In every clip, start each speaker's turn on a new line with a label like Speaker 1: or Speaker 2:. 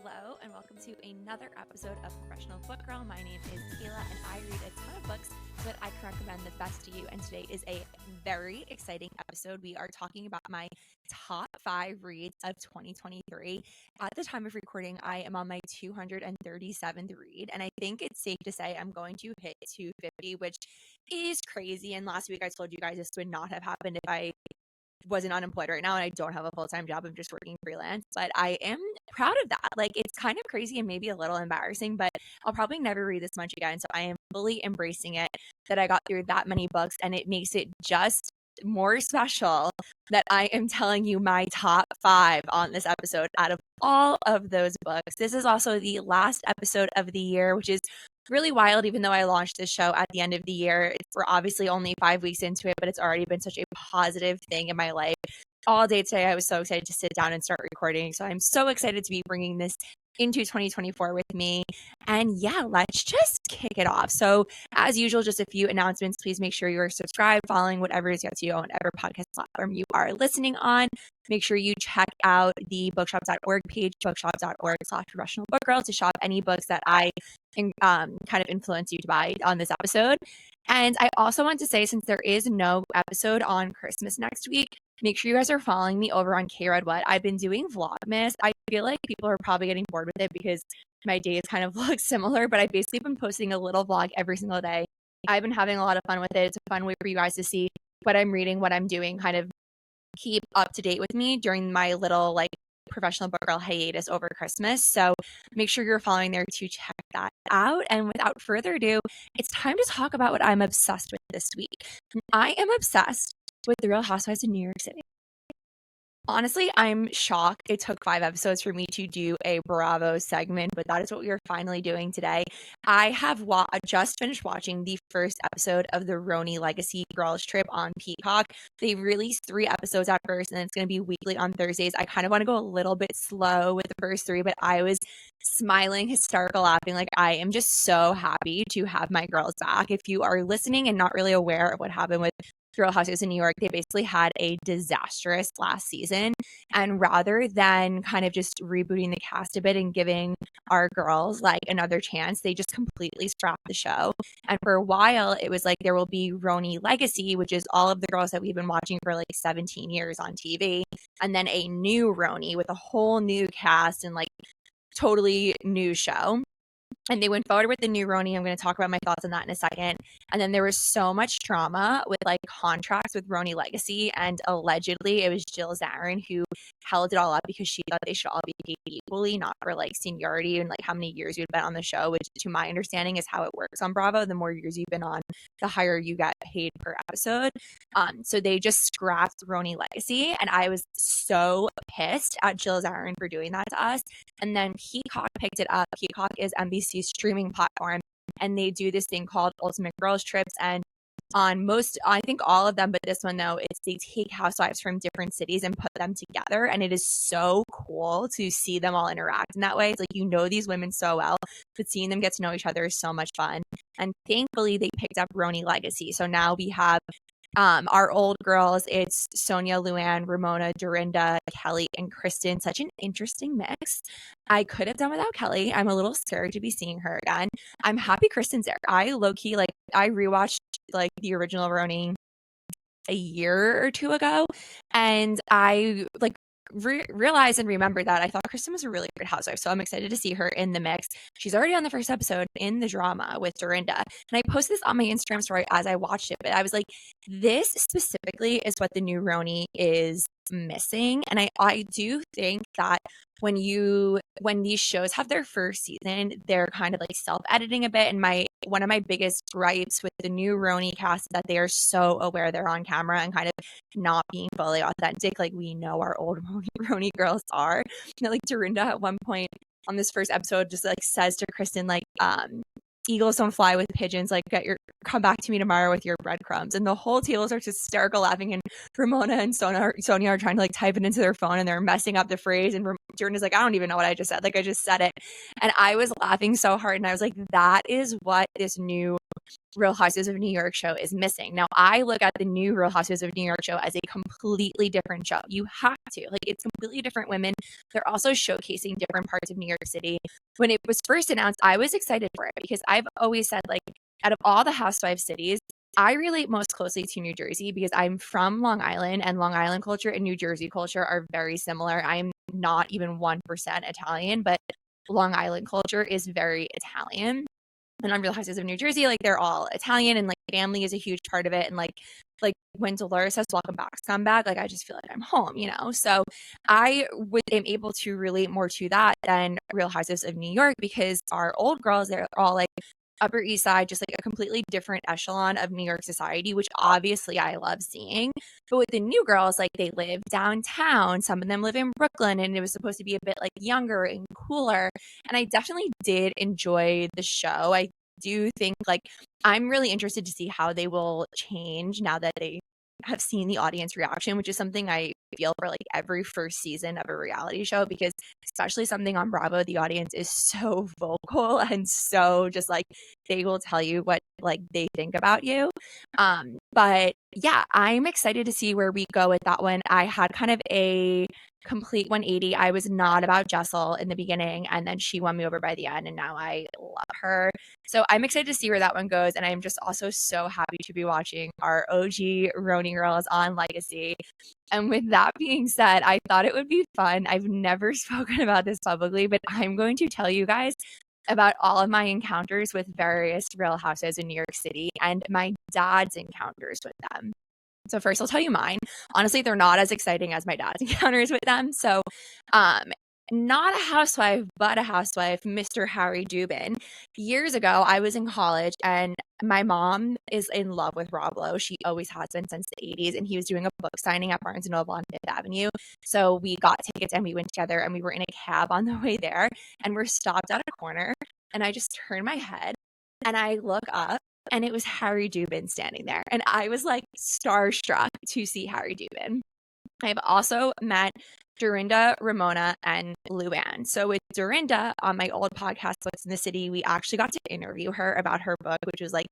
Speaker 1: Hello, and welcome to another episode of Professional Book Girl. My name is Kayla, and I read a ton of books, but I can recommend the best to you. And today is a very exciting episode. We are talking about my top 5 reads of 2023. At the time of recording, I am on my 237th read, and I think it's safe to say I'm going to hit 250, which is crazy. And last week I told you guys this would not have happened if I wasn't unemployed right now and I don't have a full-time job. I'm just working freelance, but I am proud of that. Like, it's kind of crazy and maybe a little embarrassing, but I'll probably never read this much again. So I am fully embracing it that I got through that many books, and it makes it just more special that I am telling you my top 5 on this episode out of all of those books. This is also the last episode of the year, which is really wild, even though I launched this show at the end of the year. We're obviously only 5 weeks into it, but it's already been such a positive thing in my life. All day today, I was so excited to sit down and start recording. So I'm so excited to be bringing this into 2024 with me. And yeah, let's just kick it off. So as usual, just a few announcements. Please make sure you're subscribed, following whatever is to you on whatever podcast platform you are listening on. Make sure you check out the bookshop.org page, bookshop.org/professionalbookgirl, to shop any books that I kind of influence you to buy on this episode. And I also want to say, since there is no episode on Christmas next week, make sure you guys are following me over on KRedWhat. I've been doing Vlogmas. I feel like people are probably getting bored with it because my days kind of look similar, but I've basically been posting a little vlog every single day. I've been having a lot of fun with it. It's a fun way for you guys to see what I'm reading, what I'm doing, kind of keep up to date with me during my little professional book girl hiatus over Christmas. So make sure you're following there to check that out. And without further ado, it's time to talk about what I'm obsessed with this week. I am obsessed with the Real Housewives of New York City. Honestly, I'm shocked it took 5 episodes for me to do a Bravo segment, but that is what we are finally doing today. I have just finished watching the first episode of the RHONY Legacy Girls Trip on Peacock. They released 3 episodes at first, and it's going to be weekly on Thursdays. I kind of want to go a little bit slow with the first 3, but I was smiling, hysterical, laughing. Like, I am just so happy to have my girls back. If you are listening and not really aware of what happened with Real Housewives in New York, they basically had a disastrous last season, and rather than kind of just rebooting the cast a bit and giving our girls like another chance, they just completely scrapped the show. And for a while it was like there will be RHONY Legacy, which is all of the girls that we've been watching for like 17 years on TV, and then a new RHONY with a whole new cast and like totally new show. And they went forward with the new RHONY. I'm going to talk about my thoughts on that in a second. And then there was so much drama with like contracts with RHONY Legacy. And allegedly it was Jill Zarin who held it all up because she thought they should all be paid equally, not for like seniority and like how many years you'd been on the show, which to my understanding is how it works on Bravo. The more years you've been on, the higher you get paid per episode. So they just scrapped RHONY Legacy. And I was so pissed at Jill Zarin for doing that to us. And then Peacock picked it up. Peacock is NBC's streaming platform, and they do this thing called Ultimate Girls Trips. And on most, I think all of them, but this one though, it's they take housewives from different cities and put them together. And it is so cool to see them all interact in that way. It's like, these women so well, but seeing them get to know each other is so much fun. And thankfully they picked up RHONY Legacy. So now we have our old girls. It's Sonia, Luann, Ramona, Dorinda, Kelly, and Kristen. Such an interesting mix. I could have done without Kelly. I'm a little scared to be seeing her again. I'm happy Kristen's there. I low-key, I rewatched the original RHONY a year or 2 ago, and I realized and remembered that I thought Kristen was a really great housewife. So I'm excited to see her in the mix. She's already on the first episode in the drama with Dorinda. And I posted this on my Instagram story as I watched it, but I was like, this specifically is what the new RHONY is missing. And I do think that when these shows have their first season, they're kind of like self-editing a bit. And one of my biggest gripes with the new RHONY cast is that they are so aware they're on camera and kind of not being fully authentic like we know our old RHONY girls are. Dorinda at one point on this first episode just says to Kristen eagles don't fly with pigeons, come back to me tomorrow with your breadcrumbs. And the whole table starts hysterical laughing, and Ramona and Sonia are trying to type it into their phone, and they're messing up the phrase, and Jordan is like, I don't even know what I just said. I just said it. And I was laughing so hard, and I was like, that is what this new Real Housewives of New York show is missing. Now, I look at the new Real Housewives of New York show as a completely different show. You have to. Like, it's completely different women. They're also showcasing different parts of New York City. When it was first announced, I was excited for it because I've always said, like, out of all the Housewives cities, I relate most closely to New Jersey because I'm from Long Island, and Long Island culture and New Jersey culture are very similar. I'm not even 1% Italian, but Long Island culture is very Italian. And on Real Housewives of New Jersey, like, they're all Italian, and like family is a huge part of it. And like when Dolores says welcome back, come back, like, I just feel like I'm home, you know? So am able to relate more to that than Real Housewives of New York because our old girls, they're all like Upper East Side, just like a completely different echelon of New York society, which obviously I love seeing. But with the new girls, like, they live downtown. Some of them live in Brooklyn, and it was supposed to be a bit like younger and cooler. And I definitely did enjoy the show. I do think, like, I'm really interested to see how they will change now that they have seen the audience reaction, which is something I feel for like every first season of a reality show, because especially something on Bravo, the audience is so vocal and so just like they will tell you what like they think about you. But yeah, I'm excited to see where we go with that one. I had kind of a complete 180. I was not about Jessel in the beginning, and then she won me over by the end, and now I love her. So I'm excited to see where that one goes, and I'm just also so happy to be watching our OG RHONY girls on Legacy. And with that being said, I thought it would be fun. I've never spoken about this publicly, but I'm going to tell you guys about all of my encounters with various Real Housewives in New York City and my dad's encounters with them. So first I'll tell you mine. Honestly, they're not as exciting as my dad's encounters with them. So, not a housewife, but a housewife, Mr. Harry Dubin. Years ago, I was in college, and my mom is in love with Rob Lowe. She always has been since the 80s, and he was doing a book signing at Barnes & Noble on Fifth Avenue. So we got tickets, and we went together, and we were in a cab on the way there, and we're stopped at a corner, and I just turn my head, and I look up, and it was Harry Dubin standing there. And I was like starstruck to see Harry Dubin. I've also met Dorinda, Ramona, and Luann. So with Dorinda on my old podcast, What's in the City, we actually got to interview her about her book, which was like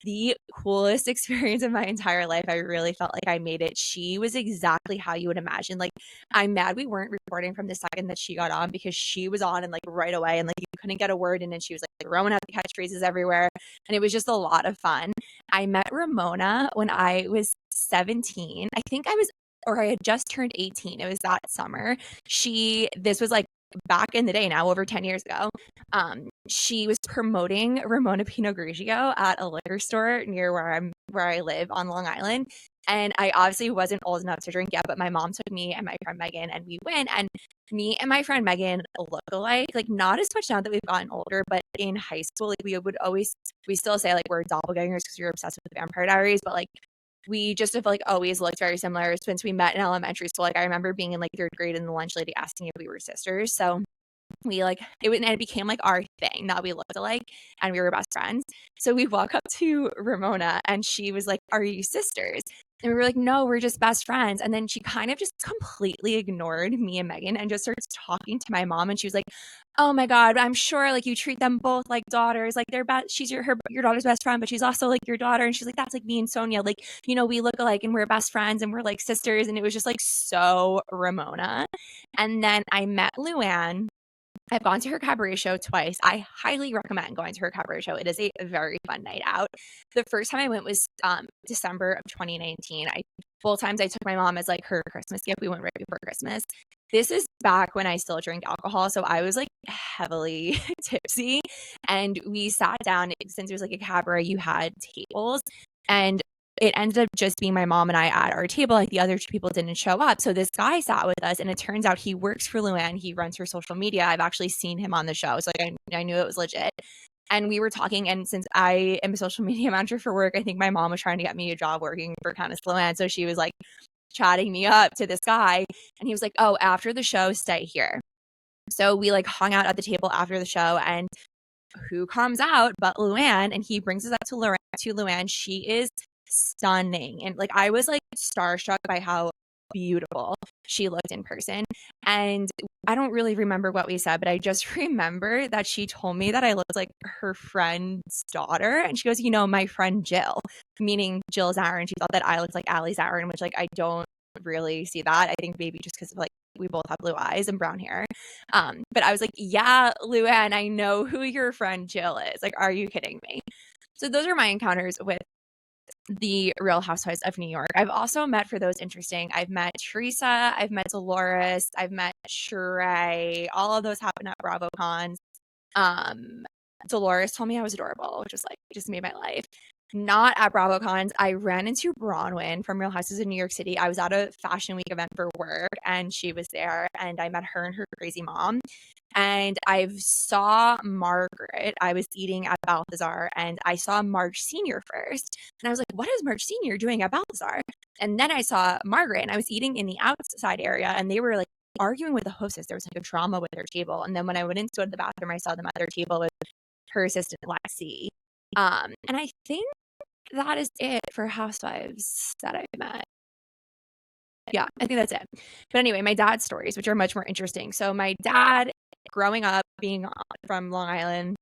Speaker 1: the coolest experience of my entire life. I really felt like I made it. She was exactly how you would imagine. Like, I'm mad we weren't recording from the second that she got on, because she was on and like right away, and like you couldn't get a word in, and she was like throwing out the catchphrases everywhere. And it was just a lot of fun. I met Ramona when I was 17. I had just turned 18. It was that summer. This was like back in the day now, over 10 years ago. She was promoting Ramona Pinot Grigio at a liquor store near where I live on Long Island. And I obviously wasn't old enough to drink yet, but my mom took me and my friend Megan, and we went. And me and my friend Megan look alike, like not as much now that we've gotten older, but in high school, like we still say like we're doppelgangers because we were obsessed with the Vampire Diaries, but like we just have like always looked very similar since we met in elementary school. Like I remember being in like third grade and the lunch lady asking if we were sisters. So it became like our thing that we looked alike and we were best friends. So we walk up to Ramona and she was like, "Are you sisters?" And we were like, "No, we're just best friends." And then she kind of just completely ignored me and Megan and just starts talking to my mom. And she was like, "Oh my God, I'm sure like you treat them both like daughters. Like she's your daughter's best friend, but she's also like your daughter." And she's like, "That's like me and Sonia. Like, you know, we look alike and we're best friends and we're like sisters." And it was just like so Ramona. And then I met Luann. I've gone to her cabaret show twice. I highly recommend going to her cabaret show. It is a very fun night out. The first time I went was December of 2019. Both times I took my mom as like her Christmas gift. We went right before Christmas. This is back when I still drank alcohol, so I was like heavily tipsy. And we sat down, since it was like a cabaret, you had tables, and it ended up just being my mom and I at our table. Like the other two people didn't show up. So this guy sat with us, and it turns out he works for Luann. He runs her social media. I've actually seen him on the show. So like I knew it was legit. And we were talking, and since I am a social media manager for work, I think my mom was trying to get me a job working for Countess Luann. So she was like chatting me up to this guy, and he was like, "Oh, after the show, stay here." So we like hung out at the table after the show, and who comes out but Luann, and he brings us up to Luann. She is stunning. And like I was like starstruck by how beautiful she looked in person. And I don't really remember what we said, but I just remember that she told me that I looked like her friend's daughter. And she goes, you know, my friend Jill, meaning Jill Zarin. She thought that I looked like Allie Zarin, which like I don't really see that. I think maybe just because like we both have blue eyes and brown hair. But I was like, yeah, Luann, I know who your friend Jill is. Like, are you kidding me? So those are my encounters with the Real Housewives of New York. I've also met, for those interesting, I've met Teresa, I've met Dolores, I've met Sheree. All of those happened at BravoCons. Dolores told me I was adorable, which was like, just made my life. Not at BravoCons. I ran into Bronwyn from Real Houses in New York City. I was at a Fashion Week event for work, and she was there, and I met her and her crazy mom. And I saw Margaret. I was eating at Balthazar, and I saw Marge Sr. first. And I was like, what is Marge Sr. doing at Balthazar? And then I saw Margaret, and I was eating in the outside area, and they were like arguing with the hostess. There was like a drama with their table. And then when I went in to go to the bathroom, I saw them at their table with her assistant, Lexi. And I think that is it for Housewives that I've met. Yeah, I think that's it. But anyway, my dad's stories, which are much more interesting. So my dad, growing up, being from Long Island,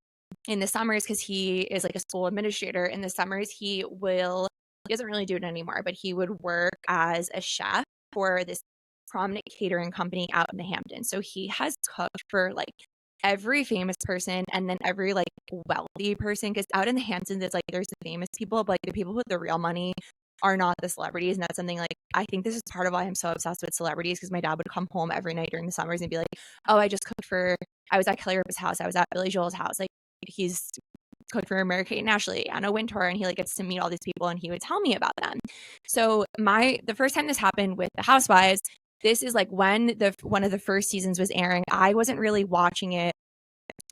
Speaker 1: in the summers, because he is like a school administrator, in the summers he doesn't really do it anymore, but he would work as a chef for this prominent catering company out in the Hamptons. So he has cooked for like every famous person and then every like wealthy person, because out in the Hamptons it's like there's the famous people, but like the people with the real money are not the celebrities. And that's something like, I think this is part of why I'm so obsessed with celebrities, because my dad would come home every night during the summers and be like, oh, I was at Kelly Ripa's house, I was at Billy Joel's house. Like, he's cooked for Mary-Kate and Ashley, Anna Wintour, and he like gets to meet all these people and he would tell me about them. So the first time this happened with the Housewives, this is like when one of the first seasons was airing. I wasn't really watching it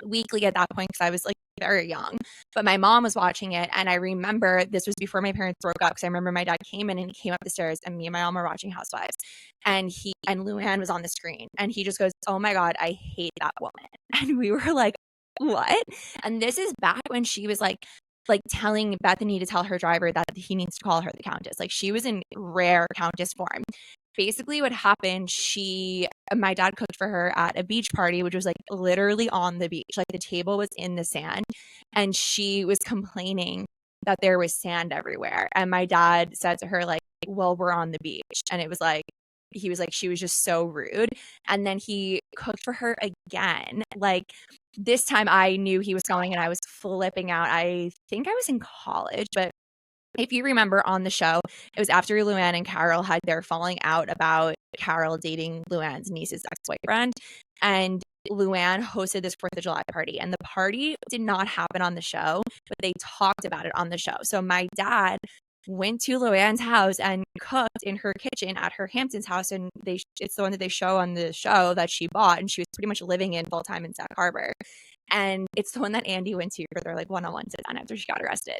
Speaker 1: weekly at that point because I was like very young, but my mom was watching it. And I remember this was before my parents broke up, because I remember my dad came in and he came up the stairs and me and my mom were watching Housewives, and Luann was on the screen, and he just goes, oh my God, I hate that woman. And we were like, what? And this is back when she was like telling Bethany to tell her driver that he needs to call her the Countess. Like, she was in rare Countess form. Basically what happened, my dad cooked for her at a beach party, which was like literally on the beach. Like, the table was in the sand, and she was complaining that there was sand everywhere. And my dad said to her like, well, we're on the beach. And it was like, he was like, she was just so rude. And then he cooked for her again. Like, this time I knew he was going and I was flipping out. I think I was in college, but if you remember on the show, it was after Luann and Carol had their falling out about Carol dating Luann's niece's ex-boyfriend. And Luann hosted this 4th of July party. And the party did not happen on the show, but they talked about it on the show. So my dad went to Luann's house and cooked in her kitchen at her Hamptons house. And it's the one that they show on the show that she bought. And she was pretty much living in full-time in Sag Harbor. And it's the one that Andy went to for their like one-on-one sit-down after she got arrested.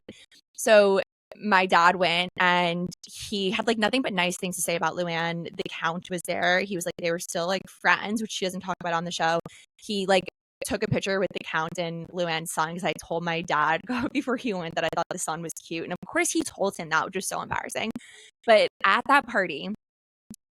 Speaker 1: So my dad went, and he had like nothing but nice things to say about Luann. The Count was there. He was like, they were still like friends, which she doesn't talk about on the show. He like took a picture with the Count and Luann's son, because I told my dad before he went that I thought the son was cute. And of course he told him that, which was so embarrassing. But at that party,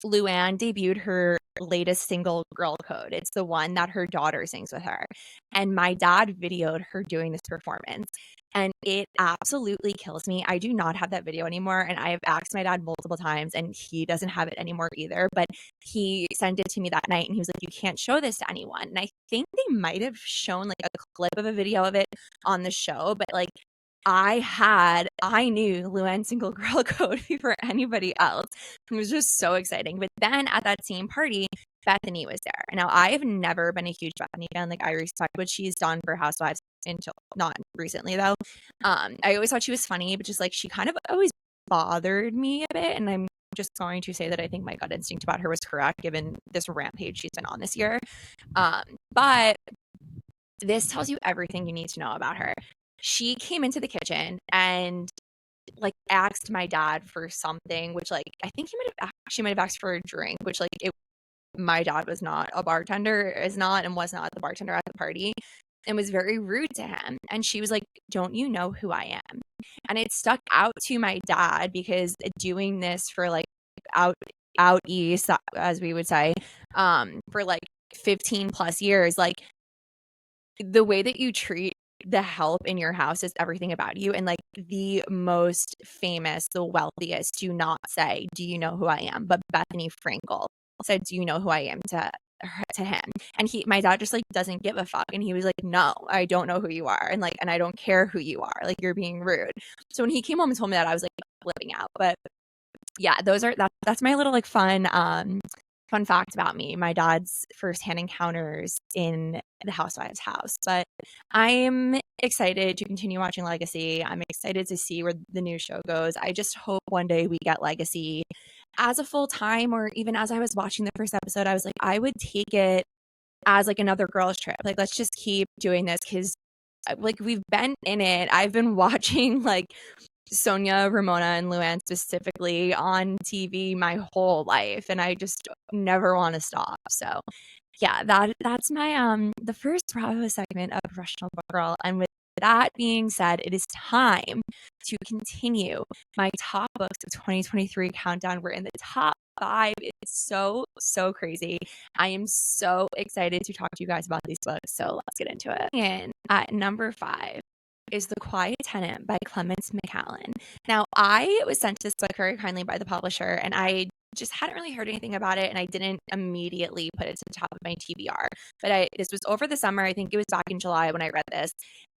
Speaker 1: Luann debuted her latest single, Girl Code. It's the one that her daughter sings with her. And my dad videoed her doing this performance. And it absolutely kills me. I do not have that video anymore. And I have asked my dad multiple times, and he doesn't have it anymore either. But he sent it to me that night, and he was like, you can't show this to anyone. And I think they might have shown like a clip of a video of it on the show. But like, I knew Luann's single Girl Code before anybody else. It was just so exciting. But then at that same party, Bethany was there. Now, I have never been a huge Bethany fan. Like, I respect what she's done for Housewives until not recently, though. I always thought she was funny, but just like, she kind of always bothered me a bit. And I'm just going to say that I think my gut instinct about her was correct, given this rampage she's been on this year. But this tells you everything you need to know about her. She came into the kitchen and like asked my dad for something, which like I think she might have asked for a drink, which like my dad was not a bartender, is not and was not the bartender at the party, and was very rude to him. And she was like, don't you know who I am? And it stuck out to my dad, because doing this for like out out east, as we would say, for like 15 plus years, like the way that you treat the help in your house is everything about you. And like the most famous, the wealthiest do not say, "Do you know who I am?" But Bethany Frankel said, "Do you know who I am?" to him. And my dad just like doesn't give a fuck. And he was like, "No, I don't know who you are. And like, and I don't care who you are. Like, you're being rude." So when he came home and told me that, I was like flipping out. But yeah, that's my little like fun fact about me, my dad's firsthand encounters in the Housewives house. But I'm excited to continue watching Legacy. I'm excited to see where the new show goes. I just hope one day we get Legacy as a full time, or even as I was watching the first episode, I was like, I would take it as like another girls trip. Like, let's just keep doing this because like we've been in it. I've been watching like Sonia, Ramona, and Luann specifically on TV my whole life, and I just never want to stop. So yeah, that's my the first Bravo segment of Professional Book Girl. And with that being said, it is time to continue my top books of 2023 countdown. We're in the top 5. It's so crazy. I am so excited to talk to you guys about these books. So let's get into it. And at number 5 is The Quiet Tenant by Clemence Michallon. Now, I was sent this book very kindly by the publisher, and I just hadn't really heard anything about it, and I didn't immediately put it to the top of my TBR. But this was over the summer. I think it was back in July when I read this.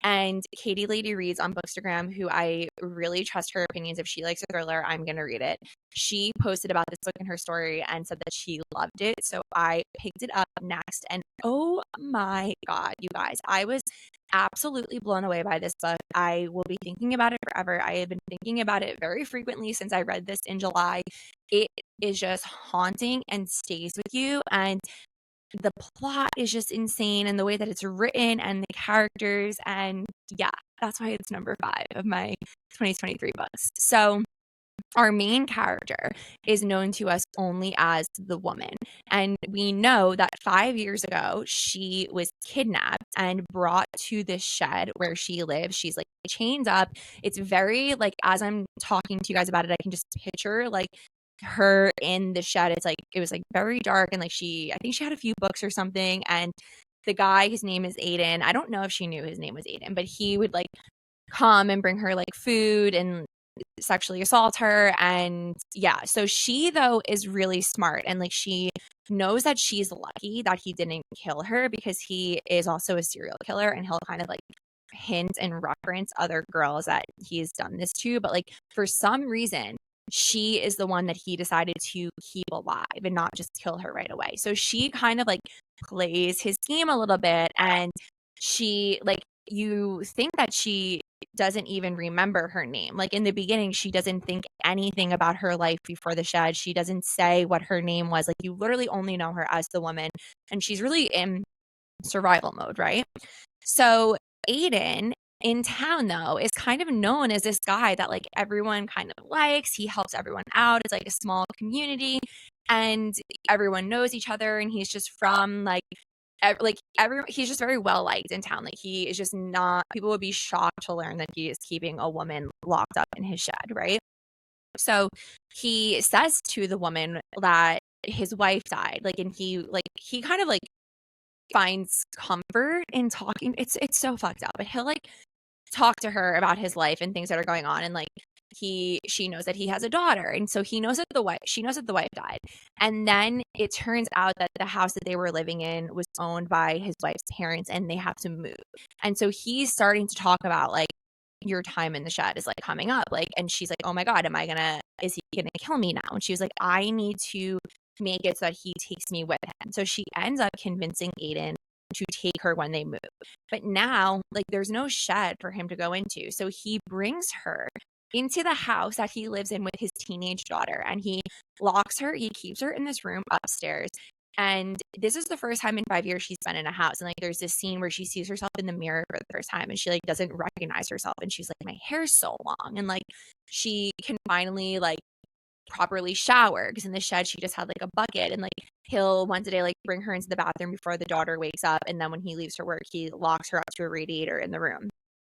Speaker 1: And Katie Lady Reads on Bookstagram, who I really trust her opinions. If she likes a thriller, I'm going to read it. She posted about this book in her story and said that she loved it. So I picked it up next. And oh my God, you guys, I was absolutely blown away by this book. I will be thinking about it forever. I have been thinking about it very frequently since I read this in July. It is just haunting and stays with you. And the plot is just insane, and the way that it's written and the characters. And yeah, that's why it's number 5 of my 2023 books. So our main character is known to us only as the woman. And we know that 5 years ago, she was kidnapped and brought to this shed where she lives. She's like chained up. It's very like, as I'm talking to you guys about it, I can just picture like her in the shed. It's like, it was like very dark. And like I think she had a few books or something. And the guy, his name is Aiden. I don't know if she knew his name was Aiden, but he would like come and bring her like food and sexually assault her. And yeah, so she though is really smart, and like she knows that she's lucky that he didn't kill her, because he is also a serial killer, and he'll kind of like hint and reference other girls that he's done this to. But like for some reason, she is the one that he decided to keep alive and not just kill her right away. So she kind of like plays his game a little bit, and she like, you think that she doesn't even remember her name. Like in the beginning, she doesn't think anything about her life before the shed. She doesn't say what her name was. Like you literally only know her as the woman, and she's really in survival mode, right? So Aiden in town though is kind of known as this guy that like everyone kind of likes. He helps everyone out. It's like a small community, and everyone knows each other, and he's just from like he's just very well liked in town. Like he is just not, people would be shocked to learn that he is keeping a woman locked up in his shed, right? So he says to the woman that his wife died, like, and he kind of like finds comfort in talking. It's so fucked up, but he'll like talk to her about his life and things that are going on. And like she knows that he has a daughter, and so she knows that the wife died. And then it turns out that the house that they were living in was owned by his wife's parents, and they have to move. And so he's starting to talk about like, your time in the shed is like coming up, like, and she's like, oh my God, is he gonna kill me now? And she was like, I need to make it so that he takes me with him. So she ends up convincing Aiden to take her when they move. But now, like, there's no shed for him to go into. So he brings her into the house that he lives in with his teenage daughter, and he locks her, he keeps her in this room upstairs. And this is the first time in 5 years she's been in a house. And like, there's this scene where she sees herself in the mirror for the first time, and she like doesn't recognize herself. And she's like, my hair's so long. And like, she can finally like properly shower, because in the shed she just had like a bucket. And like, he'll once a day like bring her into the bathroom before the daughter wakes up, and then when he leaves for work, he locks her up to a radiator in the room.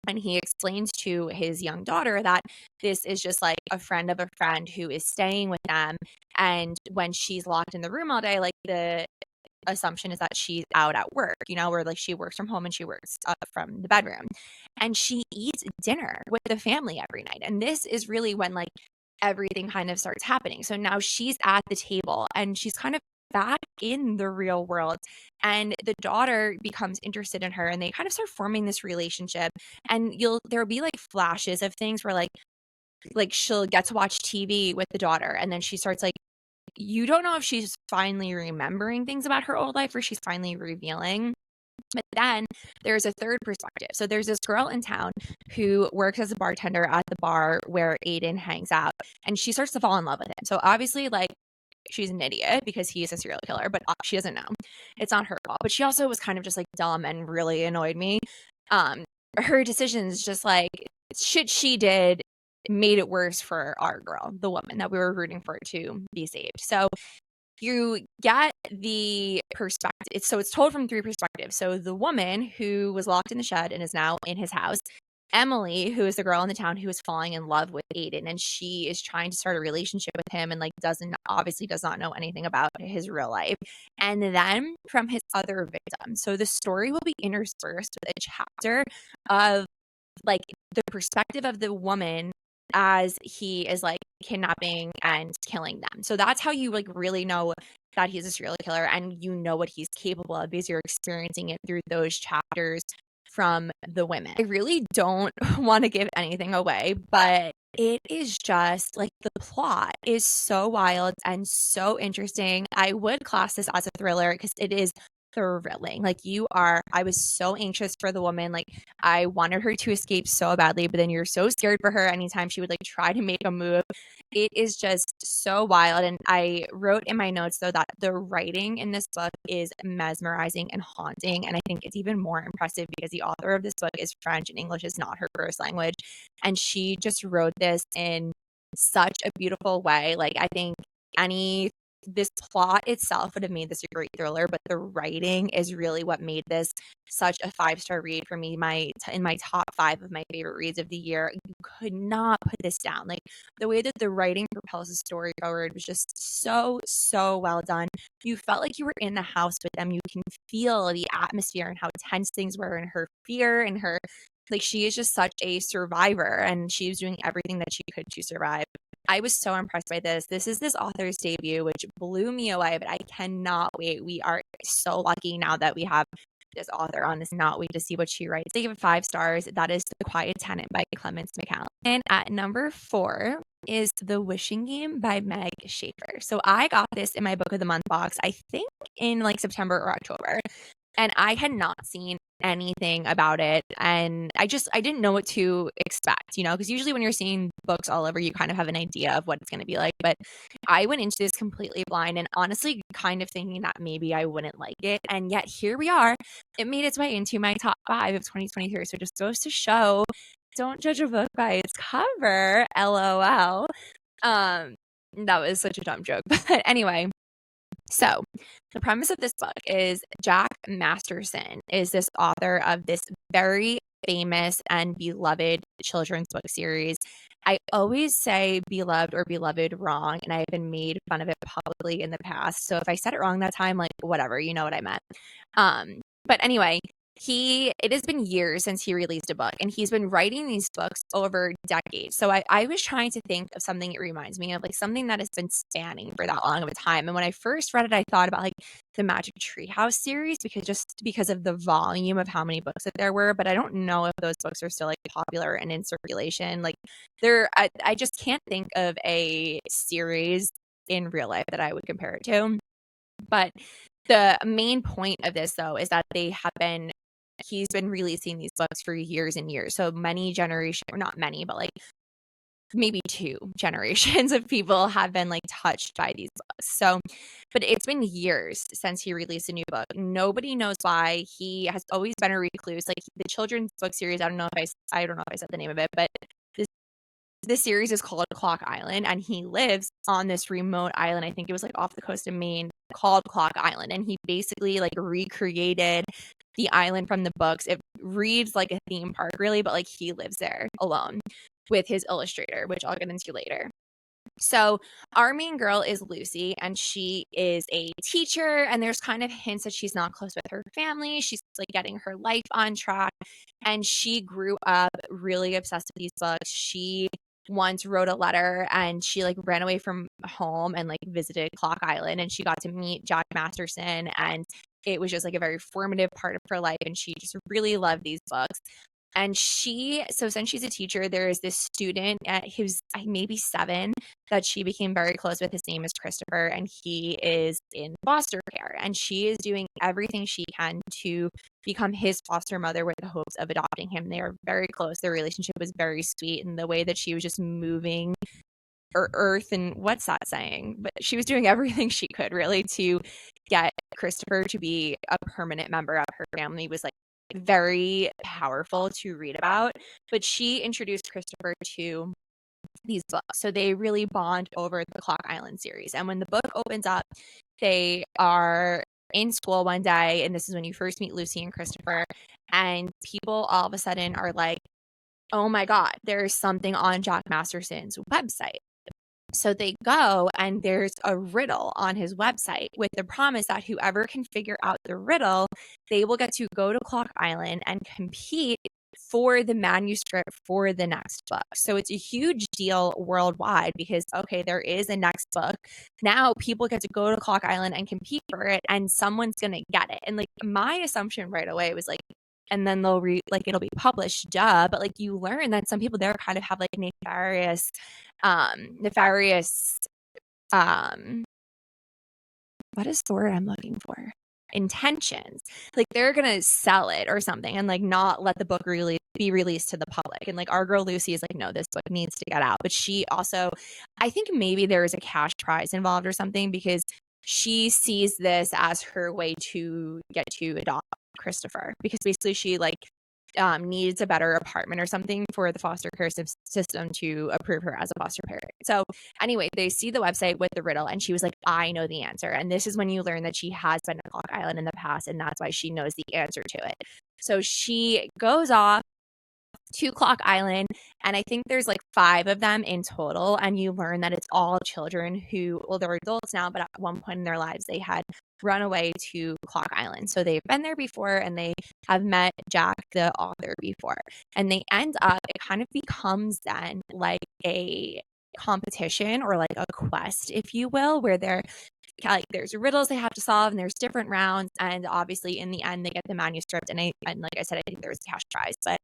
Speaker 1: And he explains to his young daughter that this is just like a friend of a friend who is staying with them. And when she's locked in the room all day, like the assumption is that she's out at work, where like she works from home and she works from the bedroom. And she eats dinner with the family every night. And this is really when like everything kind of starts happening. So now she's at the table and she's kind of back in the real world, and the daughter becomes interested in her and they kind of start forming this relationship. And there'll be like flashes of things where like she'll get to watch TV with the daughter, and then she starts like, you don't know if she's finally remembering things about her old life or she's finally revealing. But then there's a third perspective. So there's this girl in town who works as a bartender at the bar where Aiden hangs out, and she starts to fall in love with him. So obviously, like, she's an idiot because he's a serial killer, but she doesn't know. It's not her fault. But she also was kind of just like dumb and really annoyed me. Her decisions, just like shit she did, made it worse for our girl, the woman that we were rooting for to be saved. So you get the perspective. So it's told from three perspectives. So the woman who was locked in the shed and is now in his house, Emily, who is the girl in the town who is falling in love with Aiden, and she is trying to start a relationship with him and like does not know anything about his real life. And then from his other victim. So the story will be interspersed with a chapter of like the perspective of the woman as he is like kidnapping and killing them. So that's how you like really know that he's a serial killer, and you know what he's capable of because you're experiencing it through those chapters from the women. I really don't want to give anything away, but it is just like the plot is so wild and so interesting. I would class this as a thriller because it is thrilling. Like I was so anxious for the woman. Like I wanted her to escape so badly, but then you're so scared for her anytime she would like try to make a move. It is just so wild. And I wrote in my notes though that the writing in this book is mesmerizing and haunting. And I think it's even more impressive because the author of this book is French and English is not her first language. And she just wrote this in such a beautiful way. Like I think this plot itself would have made this a great thriller, but the writing is really what made this such a 5-star read for me. In my top 5 of my favorite reads of the year. You could not put this down. Like the way that the writing propels the story forward was just so well done. You felt like you were in the house with them. You can feel the atmosphere and how tense things were, and her fear and her, like, she is just such a survivor and she was doing everything that she could to survive. I was so impressed by this. This is this author's debut, which blew me away, but I cannot wait. We are so lucky now that we have this author on this. Not wait to see what she writes. They give it 5 stars. That is The Quiet Tenant by Clemence Michallon. And at number 4 is The Wishing Game by Meg Shaffer. So I got this in my book of the month box, I think in like September or October. And I had not seen anything about it, and I didn't know what to expect, because usually when you're seeing books all over, you kind of have an idea of what it's going to be like. But I went into this completely blind and honestly kind of thinking that maybe I wouldn't like it, and yet here we are. It made its way into my top 5 of 2023. So it just goes to show, don't judge a book by its cover. LOL. That was such a dumb joke, but anyway. So the premise of this book is Jack Masterson is this author of this very famous and beloved children's book series. I always say beloved or beloved wrong, and I've been made fun of it publicly in the past. So if I said it wrong that time, like whatever, you know what I meant. But anyway, it has been years since he released a book, and he's been writing these books over decades. So I was trying to think of something it reminds me of, like something that has been spanning for that long of a time. And when I first read it, I thought about like the Magic Treehouse series because of the volume of how many books that there were. But I don't know if those books are still like popular and in circulation. Like I just can't think of a series in real life that I would compare it to. But the main point of this, though, is that he's been releasing these books for years and years. So many generations, or not many, but like maybe 2 generations of people have been like touched by these books. So, but it's been years since he released a new book. Nobody knows why. He has always been a recluse. Like the children's book series, I don't know if I said the name of it, but this series is called Clock Island, and he lives on this remote island. I think it was like off the coast of Maine, called Clock Island. And he basically like recreated the island from the books. It reads like a theme park, really, but like he lives there alone with his illustrator, which I'll get into later. So our main girl is Lucy, and she is a teacher, and there's kind of hints that she's not close with her family. She's like getting her life on track, and she grew up really obsessed with these books. She once wrote a letter, and she like ran away from home and like visited Clock Island, and she got to meet Jack Masterson, and it was just like a very formative part of her life, and she just really loved these books. And so since she's a teacher, there is this student who's maybe 7 that she became very close with. His name is Christopher, and he is in foster care. And she is doing everything she can to become his foster mother with the hopes of adopting him. They are very close. Their relationship was very sweet, and the way that she was just moving earth, and what's that saying? But she was doing everything she could really to get Christopher to be a permanent member of her family was like very powerful to read about. But she introduced Christopher to these books, so they really bond over the Clock Island series. And when the book opens up, they are in school one day, and this is when you first meet Lucy and Christopher, and people all of a sudden are like, oh my god, there's something on Jack Masterson's website. So they go, and there's a riddle on his website with the promise that whoever can figure out the riddle, they will get to go to Clock Island and compete for the manuscript for the next book. So it's a huge deal worldwide because, okay, there is a next book. Now people get to go to Clock Island and compete for it, and someone's going to get it. And like my assumption right away was like, and then they'll it'll be published, duh. But like you learn that some people there kind of have like nefarious what is the word I'm looking for? Intentions. Like they're gonna sell it or something and like not let the book really be released to the public. And like our girl Lucy is like, no, this book needs to get out. But she also, I think maybe there is a cash prize involved or something, because she sees this as her way to get to adopt Christopher, because basically she like needs a better apartment or something for the foster care system to approve her as a foster parent. So anyway, they see the website with the riddle, and she was like, I know the answer. And this is when you learn that she has been to Clock Island in the past, and that's why she knows the answer to it. So she goes off to Clock Island, and I think there's like 5 of them in total, and you learn that it's all children who, well, they're adults now, but at one point in their lives they had run away to Clock Island. So they've been there before, and they have met Jack the author before, and they end up, it kind of becomes then like a competition or like a quest, if you will, where they're like there's riddles they have to solve, and there's different rounds, and obviously in the end they get the manuscript, and like I said, I think there's a cash prize. But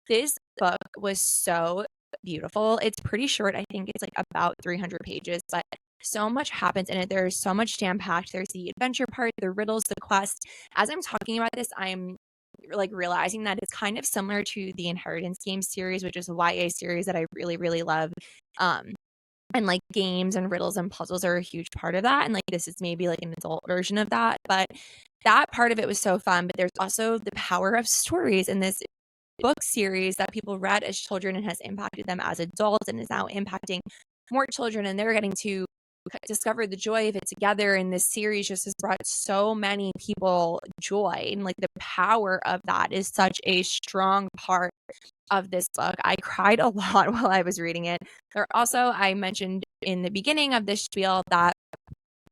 Speaker 1: this book was so beautiful. It's pretty short. I think it's like about 300 pages, but so much happens in it. There's so much jam-packed. There's the adventure part, the riddles, the quest. As I'm talking about this, I'm like realizing that it's kind of similar to the Inheritance Games series, which is a YA series that I really, really love. And like games and riddles and puzzles are a huge part of that. And like this is maybe like an adult version of that. But that part of it was so fun. But there's also the power of stories in this book series that people read as children and has impacted them as adults and is now impacting more children, and they're getting to discover the joy of it together. And this series just has brought so many people joy, and like the power of that is such a strong part of this book. I cried a lot while I was reading it. I mentioned in the beginning of this spiel that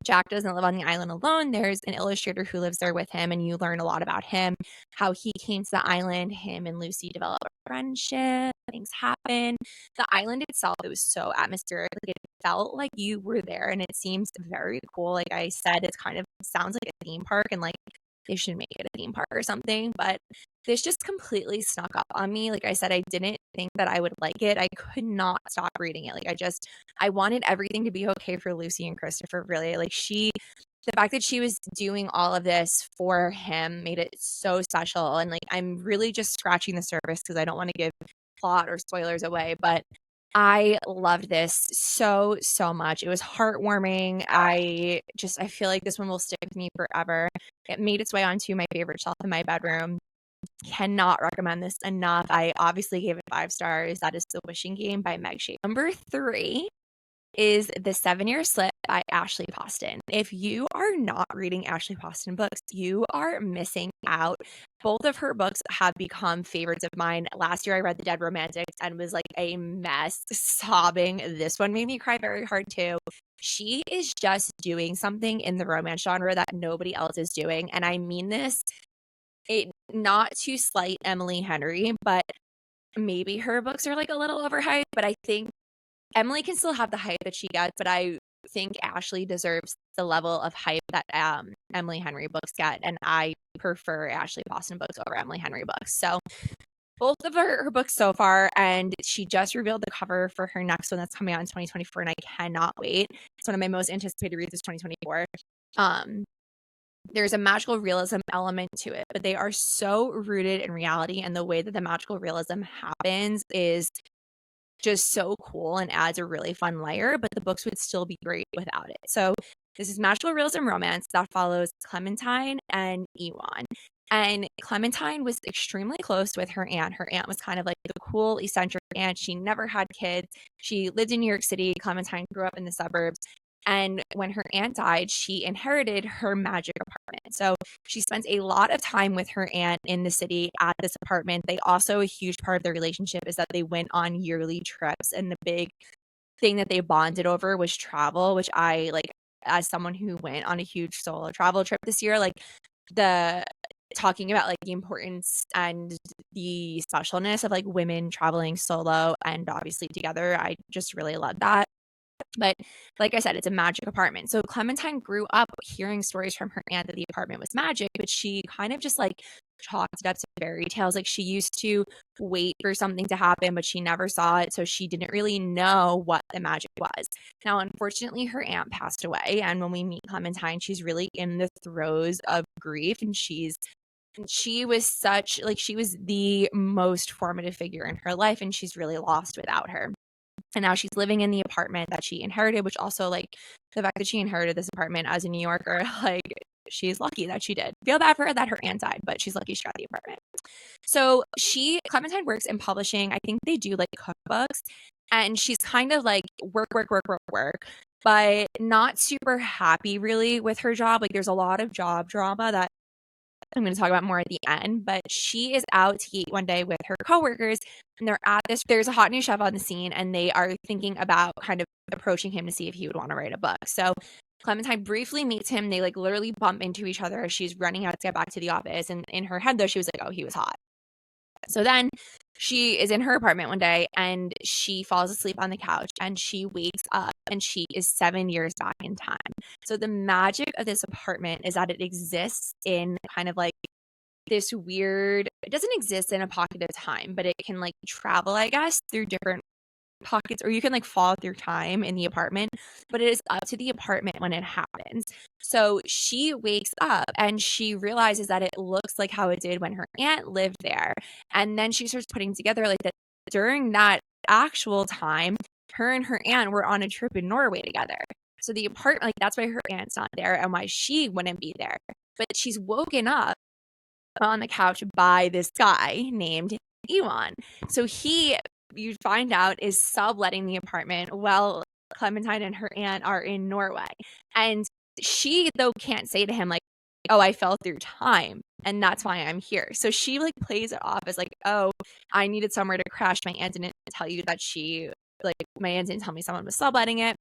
Speaker 1: Jack doesn't live on the island alone. There's an illustrator who lives there with him, and you learn a lot about him, how he came to the island. Him and Lucy develop a friendship. Things happen. The island itself, it was so atmospheric. Like it felt like you were there, and it seems very cool. Like I said, it's kind of sounds like a theme park, and like they should make it a theme park or something. But this just completely snuck up on me. Like I said, I didn't think that I would like it. I could not stop reading it. Like I wanted everything to be okay for Lucy and Christopher, really. Like the fact that she was doing all of this for him made it so special. And like I'm really just scratching the surface because I don't want to give plot or spoilers away, but I loved this so, so much. It was heartwarming. I feel like this one will stick with me forever. It made its way onto my favorite shelf in my bedroom. Cannot recommend this enough. I obviously gave it 5 stars. That is The Wishing Game by Meg Shapiro. Number 3 is The 7-Year Slip by Ashley Poston. If you are not reading Ashley Poston books, you are missing out. Both of her books have become favorites of mine. Last year I read The Dead Romantics and was like a mess, sobbing. This one made me cry very hard too. She is just doing something in the romance genre that nobody else is doing. And I mean this not to slight Emily Henry, but maybe her books are like a little overhyped, but I think Emily can still have the hype that she gets, but I think Ashley deserves the level of hype that Emily Henry books get, and I prefer Ashley Poston books over Emily Henry books. So both of her books so far, and she just revealed the cover for her next one that's coming out in 2024, and I cannot wait. It's one of my most anticipated reads is 2024. There's a magical realism element to it, but they are so rooted in reality, and the way that the magical realism happens is just so cool and adds a really fun layer, but the books would still be great without it. So this is magical realism romance that follows Clementine and Ewan. And Clementine was extremely close with her aunt. Her aunt was kind of like the cool, eccentric aunt. She never had kids. She lived in New York City. Clementine grew up in the suburbs. And when her aunt died, she inherited her magic apartment. So she spends a lot of time with her aunt in the city at this apartment. They also, a huge part of their relationship is that they went on yearly trips. And the big thing that they bonded over was travel, which I like, as someone who went on a huge solo travel trip this year, like the talking about like the importance and the specialness of like women traveling solo and obviously together. I just really love that. But like I said, it's a magic apartment. So Clementine grew up hearing stories from her aunt that the apartment was magic, but she kind of just like chalked it up to fairy tales. Like she used to wait for something to happen, but she never saw it. So she didn't really know what the magic was. Now, unfortunately, her aunt passed away. And when we meet Clementine, she's really in the throes of grief. And she was such like she was the most formative figure in her life. And she's really lost without her. And now she's living in the apartment that she inherited, which also, like, the fact that she inherited this apartment as a New Yorker, like, she's lucky that she did. Feel bad for her that her aunt died, but she's lucky she got the apartment. So Clementine works in publishing. I think they do, like, cookbooks. And she's kind of, like, work, but not super happy, really, with her job. Like, there's a lot of job drama that I'm going to talk about more at the end, but she is out to eat one day with her coworkers and there's a hot new chef on the scene and they are thinking about kind of approaching him to see if he would want to write a book. So Clementine briefly meets him. They like literally bump into each other as she's running out to get back to the office. And in her head though, she was like, oh, he was hot. So then she is in her apartment one day and she falls asleep on the couch and she wakes up and she is 7 years back in time. So the magic of this apartment is that it exists in kind of like this weird, it doesn't exist in a pocket of time, but it can like travel, I guess, through different pockets, or you can like fall through time in the apartment, but it is up to the apartment when it happens. So she wakes up and she realizes that it looks like how it did when her aunt lived there. And then she starts putting together like that during that actual time, her and her aunt were on a trip in Norway together. So the apartment, like that's why her aunt's not there and why she wouldn't be there. But she's woken up on the couch by this guy named Ewan. So you find out is subletting the apartment while Clementine and her aunt are in Norway. And she, though, can't say to him, like, oh, I fell through time and that's why I'm here. So she like plays it off as like, oh, I needed somewhere to crash. My aunt didn't tell you that my aunt didn't tell me someone was subletting it.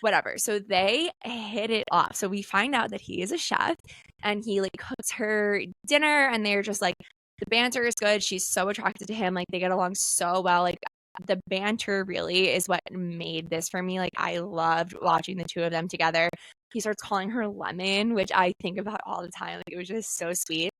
Speaker 1: Whatever. So they hit it off. So we find out that he is a chef and he like cooks her dinner and they're just like, the banter is good. She's so attracted to him. Like they get along so well. Like the banter really is what made this for me. Like I loved watching the two of them together. He starts calling her Lemon, which I think about all the time. Like it was just so sweet.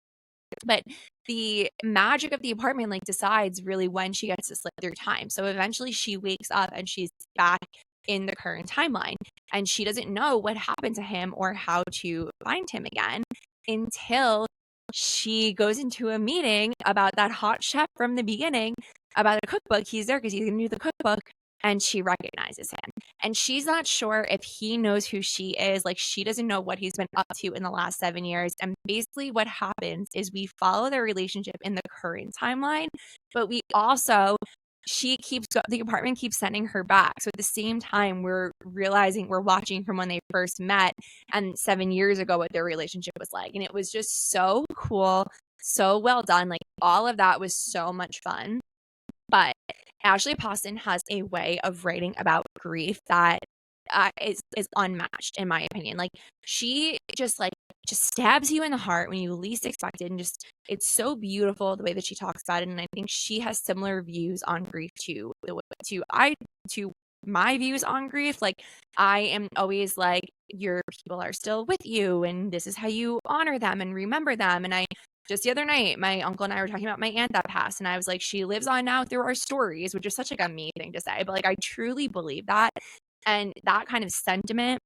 Speaker 1: But the magic of the apartment like decides really when she gets to slip through time. So eventually she wakes up and she's back in the current timeline and she doesn't know what happened to him or how to find him again until she goes into a meeting about that hot chef from the beginning about a cookbook. He's there because he's going to do the cookbook and she recognizes him and she's not sure if he knows who she is. Like she doesn't know what he's been up to in the last 7 years. And basically what happens is we follow their relationship in the current timeline, but we also the apartment keeps sending her back. So at the same time, we're realizing we're watching from when they first met and 7 years ago what their relationship was like. And it was just so cool, so well done. Like all of that was so much fun. But Ashley Poston has a way of writing about grief that is unmatched in my opinion. Like she just stabs you in the heart when you least expect it, and just it's so beautiful the way that she talks about it. And I think she has similar views on grief to my views on grief. Like I am always like, your people are still with you and this is how you honor them and remember them. And I just the other night, my uncle and I were talking about my aunt that passed, and I was like, she lives on now through our stories, which is such like a me thing to say, but like I truly believe that. And that kind of sentiment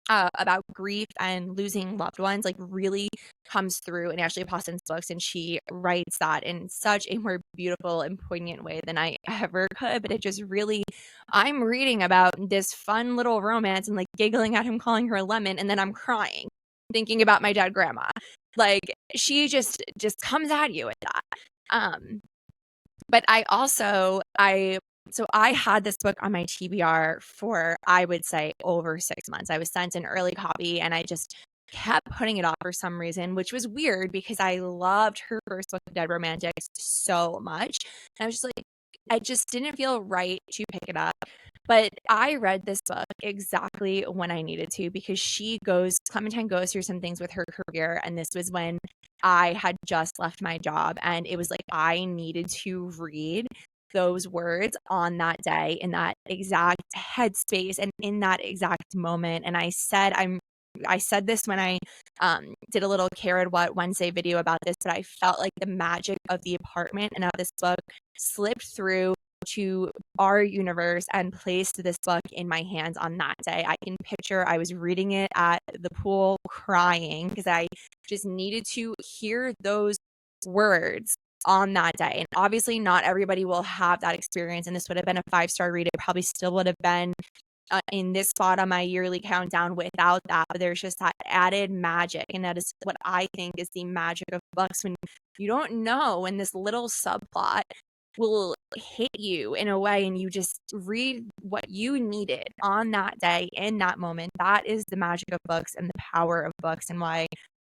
Speaker 1: about grief and losing loved ones like really comes through in Ashley Poston's books, and she writes that in such a more beautiful and poignant way than I ever could. But it just really, I'm reading about this fun little romance and like giggling at him calling her a lemon, and then I'm crying thinking about my dead grandma. Like she just comes at you with that. But I had this book on my TBR for, I would say, over 6 months. I was sent an early copy and I just kept putting it off for some reason, which was weird because I loved her first book, Dead Romantics, so much. And I was just like, I just didn't feel right to pick it up. But I read this book exactly when I needed to, because Clementine goes through some things with her career. And this was when I had just left my job. And it was like, I needed to read those words on that day in that exact headspace and in that exact moment. And I said this when I did a little Carrot What Wednesday video about this, but I felt like the magic of the apartment and of this book slipped through to our universe and placed this book in my hands on that day. I can picture I was reading it at the pool crying because I just needed to hear those words on that day. And obviously not everybody will have that experience, and this would have been a 5-star read. It probably still would have been in this spot on my yearly countdown without that. But there's just that added magic, and that is what I think is the magic of books, when you don't know when this little subplot will hit you in a way and you just read what you needed on that day in that moment. That is the magic of books and the power of books, and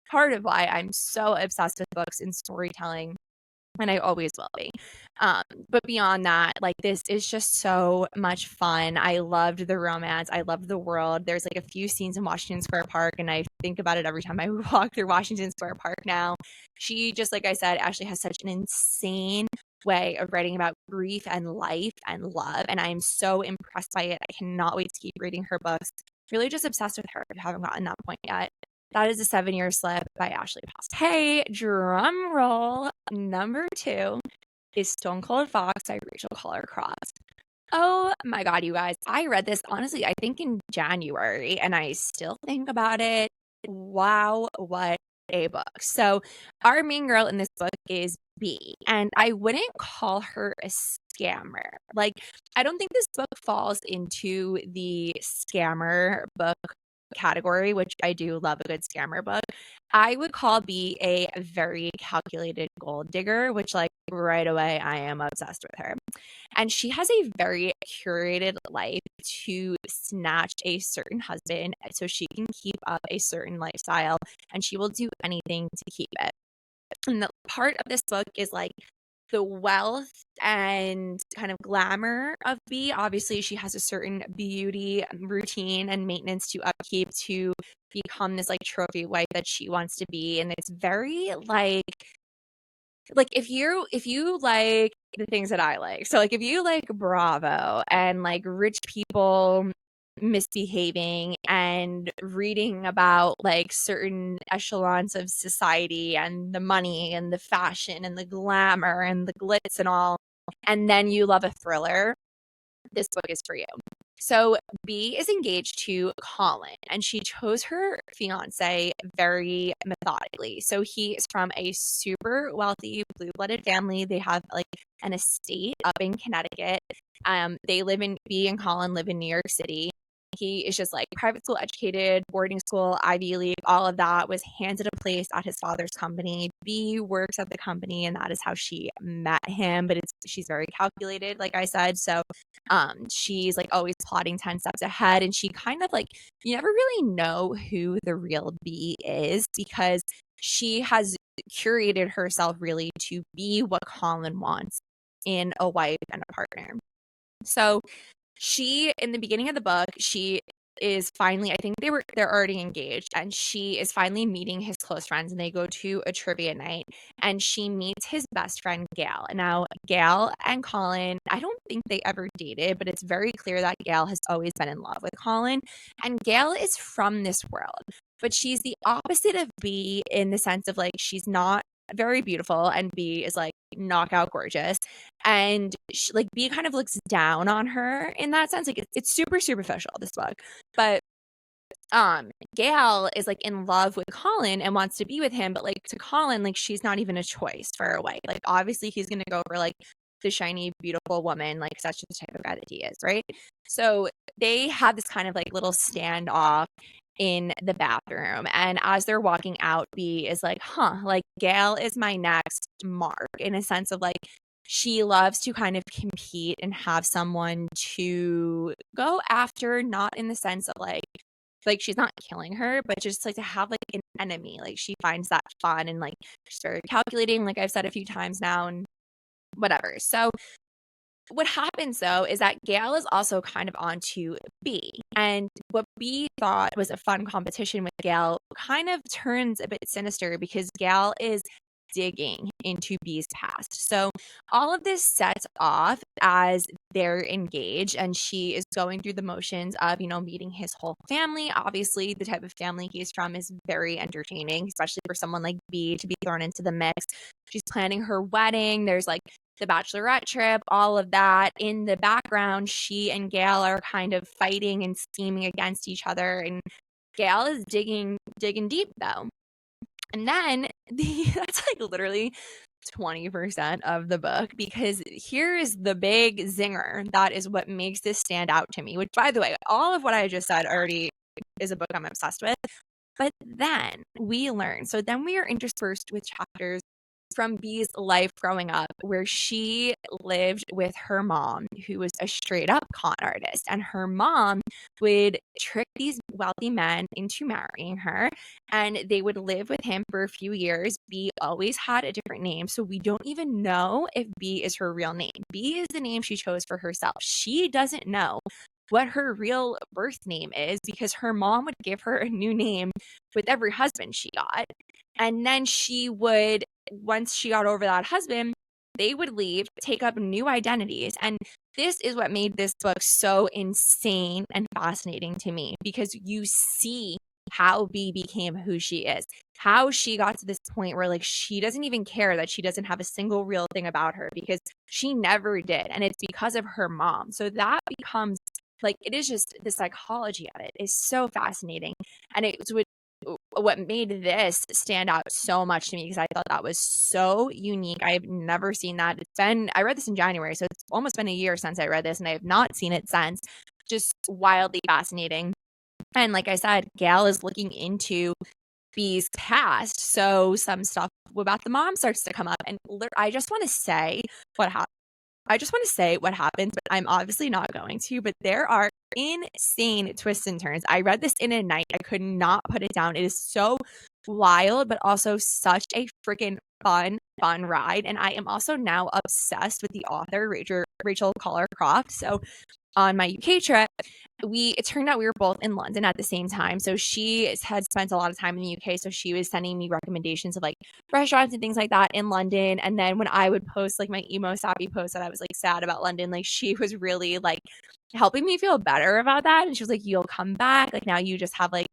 Speaker 1: part of why I'm so obsessed with books and storytelling, and I always will be. But beyond that, like this is just so much fun. I loved the romance. I loved the world. There's like a few scenes in Washington Square Park, and I think about it every time I walk through Washington Square Park now. She, just like I said, Ashley has such an insane way of writing about grief and life and love, and I'm so impressed by it. I cannot wait to keep reading her books. Really just obsessed with her if you haven't gotten that point yet. That is A 7-Year Slip by Ashley Poston. Hey, drum roll. Number 2 is Stone Cold Fox by Rachel Koller Croft. Oh my God, you guys. I read this, honestly, I think in January, and I still think about it. Wow, what a book. So our main girl in this book is B, and I wouldn't call her a scammer. Like, I don't think this book falls into the scammer book category, which I do love a good scammer book. I would call B a very calculated gold digger, which like right away I am obsessed with her. And she has a very curated life to snatch a certain husband so she can keep up a certain lifestyle, and she will do anything to keep it. And the part of this book is like the wealth and kind of glamour of B. Obviously, she has a certain beauty routine and maintenance to upkeep to become this like trophy wife that she wants to be. And it's very like if you like the things that I like, so like if you like Bravo and like rich people misbehaving and reading about like certain echelons of society and the money and the fashion and the glamour and the glitz and all, and then you love a thriller, this book is for you. So B is engaged to Colin, and she chose her fiance very methodically. So he is from a super wealthy blue-blooded family. They have like an estate up in Connecticut. B and Colin live in New York City. He is just like private school educated, boarding school, Ivy League, all of that, was handed a place at his father's company. B works at the company, and that is how she met him. But she's very calculated, like I said. So she's like always plotting 10 steps ahead. And she kind of like, you never really know who the real B is, because she has curated herself really to be what Colin wants in a wife and a partner. So she, in the beginning of the book, she is finally, I think they're already engaged, and she is finally meeting his close friends, and they go to a trivia night, and she meets his best friend Gail. And now Gail and Colin, I don't think they ever dated, but it's very clear that Gail has always been in love with Colin, and Gail is from this world, but she's the opposite of B in the sense of like she's not very beautiful, and B is like knockout gorgeous, and she, like B kind of looks down on her in that sense. Like it's super superficial, this book, but Gail is like in love with Colin and wants to be with him, but like to Colin, like she's not even a choice for a wife. Like obviously he's gonna go for like the shiny beautiful woman, like that's just the type of guy that he is, right? So they have this kind of like little standoff in the bathroom, and as they're walking out, B is like, like Gail is my next mark, in a sense of like she loves to kind of compete and have someone to go after, not in the sense of like she's not killing her, but just like to have like an enemy. Like she finds that fun, and like she's very calculating, like I've said a few times now, and whatever. So what happens though is that Gail is also kind of onto B, and what B thought was a fun competition with Gail kind of turns a bit sinister, because Gail is digging into B's past. So all of this sets off as they're engaged, and she is going through the motions of, you know, meeting his whole family. Obviously, the type of family he's from is very entertaining, especially for someone like B to be thrown into the mix. She's planning her wedding. There's like the bachelorette trip, all of that. In the background, she and Gail are kind of fighting and scheming against each other, and Gail is digging deep though. And then that's like literally 20% of the book, because here is the big zinger that is what makes this stand out to me, which, by the way, all of what I just said already is a book I'm obsessed with. But then we learn, so then we are interspersed with chapters from B's life growing up, where she lived with her mom, who was a straight up con artist, and her mom would trick these wealthy men into marrying her, and they would live with him for a few years. B always had a different name, so we don't even know if B is her real name. B is the name she chose for herself. She doesn't know what her real birth name is, because her mom would give her a new name with every husband she got. And then she would, once she got over that husband, they would leave, take up new identities. And this is what made this book so insane and fascinating to me, because you see how B became who she is, how she got to this point where like she doesn't even care that she doesn't have a single real thing about her, because she never did. And it's because of her mom. So that becomes like, it is just, the psychology of it is so fascinating. And it's what made this stand out so much to me, because I thought that was so unique. I've never seen that. I read this in January, so it's almost been a year since I read this, and I have not seen it since. Just wildly fascinating. And like I said, Gail is looking into B's past, so some stuff about the mom starts to come up, and I just want to say what happened. What happens, but I'm obviously not going to. But there are insane twists and turns. I read this in a night. I could not put it down. It is so wild, but also such a freaking fun ride. And I am also now obsessed with the author, Rachel Koller Croft. So on my UK trip, it turned out we were both in London at the same time. So she had spent a lot of time in the UK. So she was sending me recommendations of like restaurants and things like that in London. And then when I would post like my emo sappy post that I was like sad about London, like she was really like helping me feel better about that. And she was like, you'll come back. Like now you just have like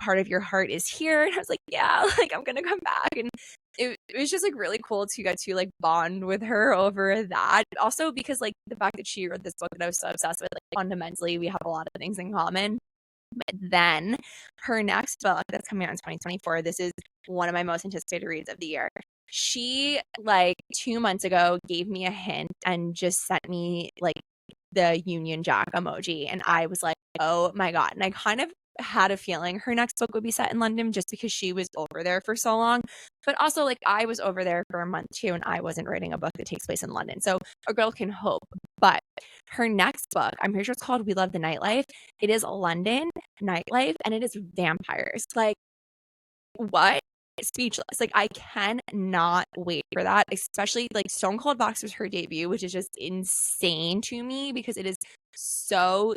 Speaker 1: part of your heart is here. And I was like, yeah, like I'm going to come back. And it was just like really cool to get to like bond with her over that. Also because like the fact that she wrote this book that I was so obsessed with, like fundamentally we have a lot of things in common. But then her next book that's coming out in 2024, this is one of my most anticipated reads of the year. She like 2 months ago gave me a hint and just sent me like the Union Jack emoji. And I was like, oh my God. And I kind of had a feeling her next book would be set in London just because she was over there for so long. But also, like, I was over there for a month too, and I wasn't writing a book that takes place in London. So a girl can hope. But her next book, I'm pretty sure it's called We Love the Nightlife. It is London nightlife, and it is vampires. Like, what? Speechless. Like, I cannot wait for that, especially like Stone Cold Box was her debut, which is just insane to me because it is so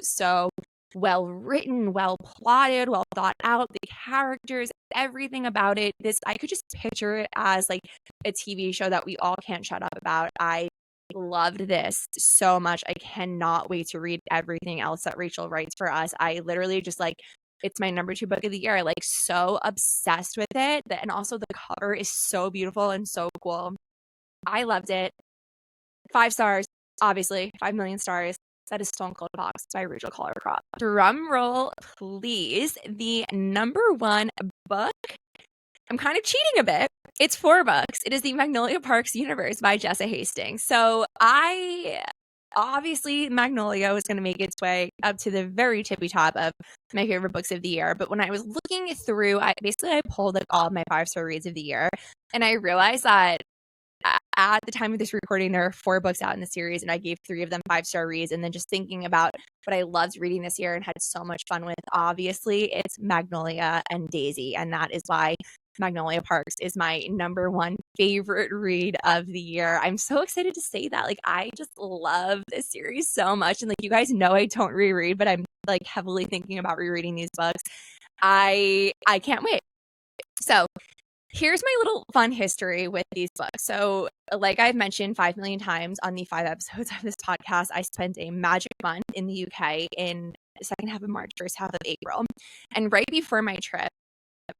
Speaker 1: well written, well plotted, well thought out. The characters, everything about it. This, I could just picture it as like a TV show that we all can't shut up about. I loved this so much. I cannot wait to read everything else that Rachel writes for us. I literally just like, it's my number 2 book of the year. Like, so obsessed with it. And also the cover is so beautiful and so cool. I loved it. 5 stars, obviously, 5 million stars. That is Stone Cold Box by Rachel Koller Croft. Drum roll, please. The number 1 book, I'm kind of cheating a bit. It's 4 books. It is the Magnolia Parks universe by Jessa Hastings. So obviously, Magnolia was going to make its way up to the very tippy top of my favorite books of the year. But when I was looking through, I pulled like all of my 5-star reads of the year. And I realized that at the time of this recording, there are 4 books out in the series, and I gave 3 of them 5-star reads. And then just thinking about what I loved reading this year and had so much fun with, obviously, it's Magnolia and Daisy. And that is why Magnolia Parks is my number 1 favorite read of the year. I'm so excited to say that. Like, I just love this series so much. And like, you guys know I don't reread, but I'm like heavily thinking about rereading these books. I can't wait. So here's my little fun history with these books. So, like I've mentioned 5 million times on the 5 episodes of this podcast, I spent a magic month in the UK in the second half of March, first half of April. And right before my trip,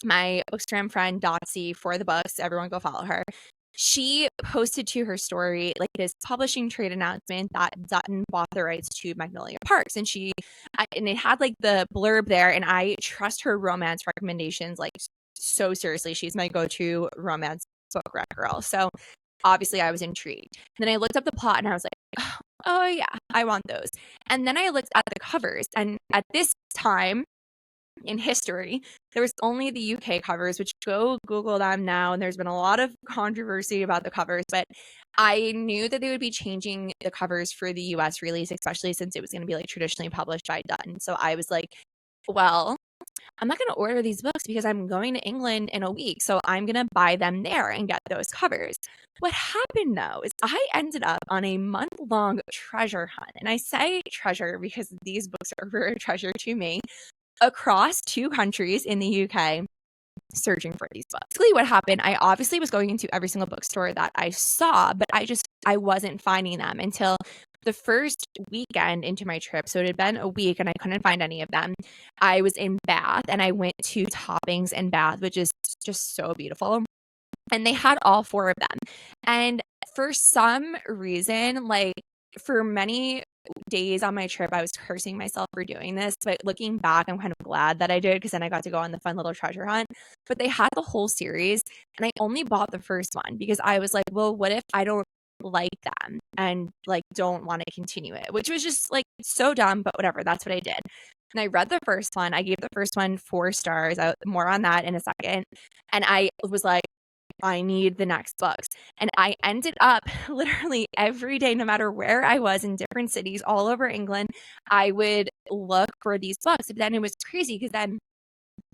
Speaker 1: my Bookstagram friend Dotsy for the books, everyone go follow her, she posted to her story like this publishing trade announcement that Dutton bought the rights to Magnolia Parks. And it had like the blurb there, and I trust her romance recommendations like so seriously. She's my go-to romance book rec girl. So obviously I was intrigued. And then I looked up the plot and I was like, oh yeah, I want those. And then I looked at the covers, and at this time in history, there was only the UK covers, which go Google them now. And there's been a lot of controversy about the covers, but I knew that they would be changing the covers for the US release, especially since it was going to be like traditionally published by Dutton. So I was like, well, I'm not going to order these books because I'm going to England in a week. So I'm going to buy them there and get those covers. What happened though is I ended up on a month-long treasure hunt. And I say treasure because these books are a treasure to me, across 2 countries in the UK, searching for these books. Basically what happened, I obviously was going into every single bookstore that I saw, but I wasn't finding them until the first weekend into my trip. So it had been a week and I couldn't find any of them. I was in Bath and I went to Toppings in Bath, which is just so beautiful. And they had all 4 of them. And for some reason, like for many days on my trip, I was cursing myself for doing this, but looking back, I'm kind of glad that I did because then I got to go on the fun little treasure hunt. But they had the whole series and I only bought the first one because I was like, well, what if I don't like them and like don't want to continue it, which was just like so dumb, but whatever, that's what I did. And I read the first one. I gave the first one 4 stars. More on that in a second. And I was like, I need the next books. And I ended up literally every day, no matter where I was in different cities all over England, I would look for these books. But then it was crazy because then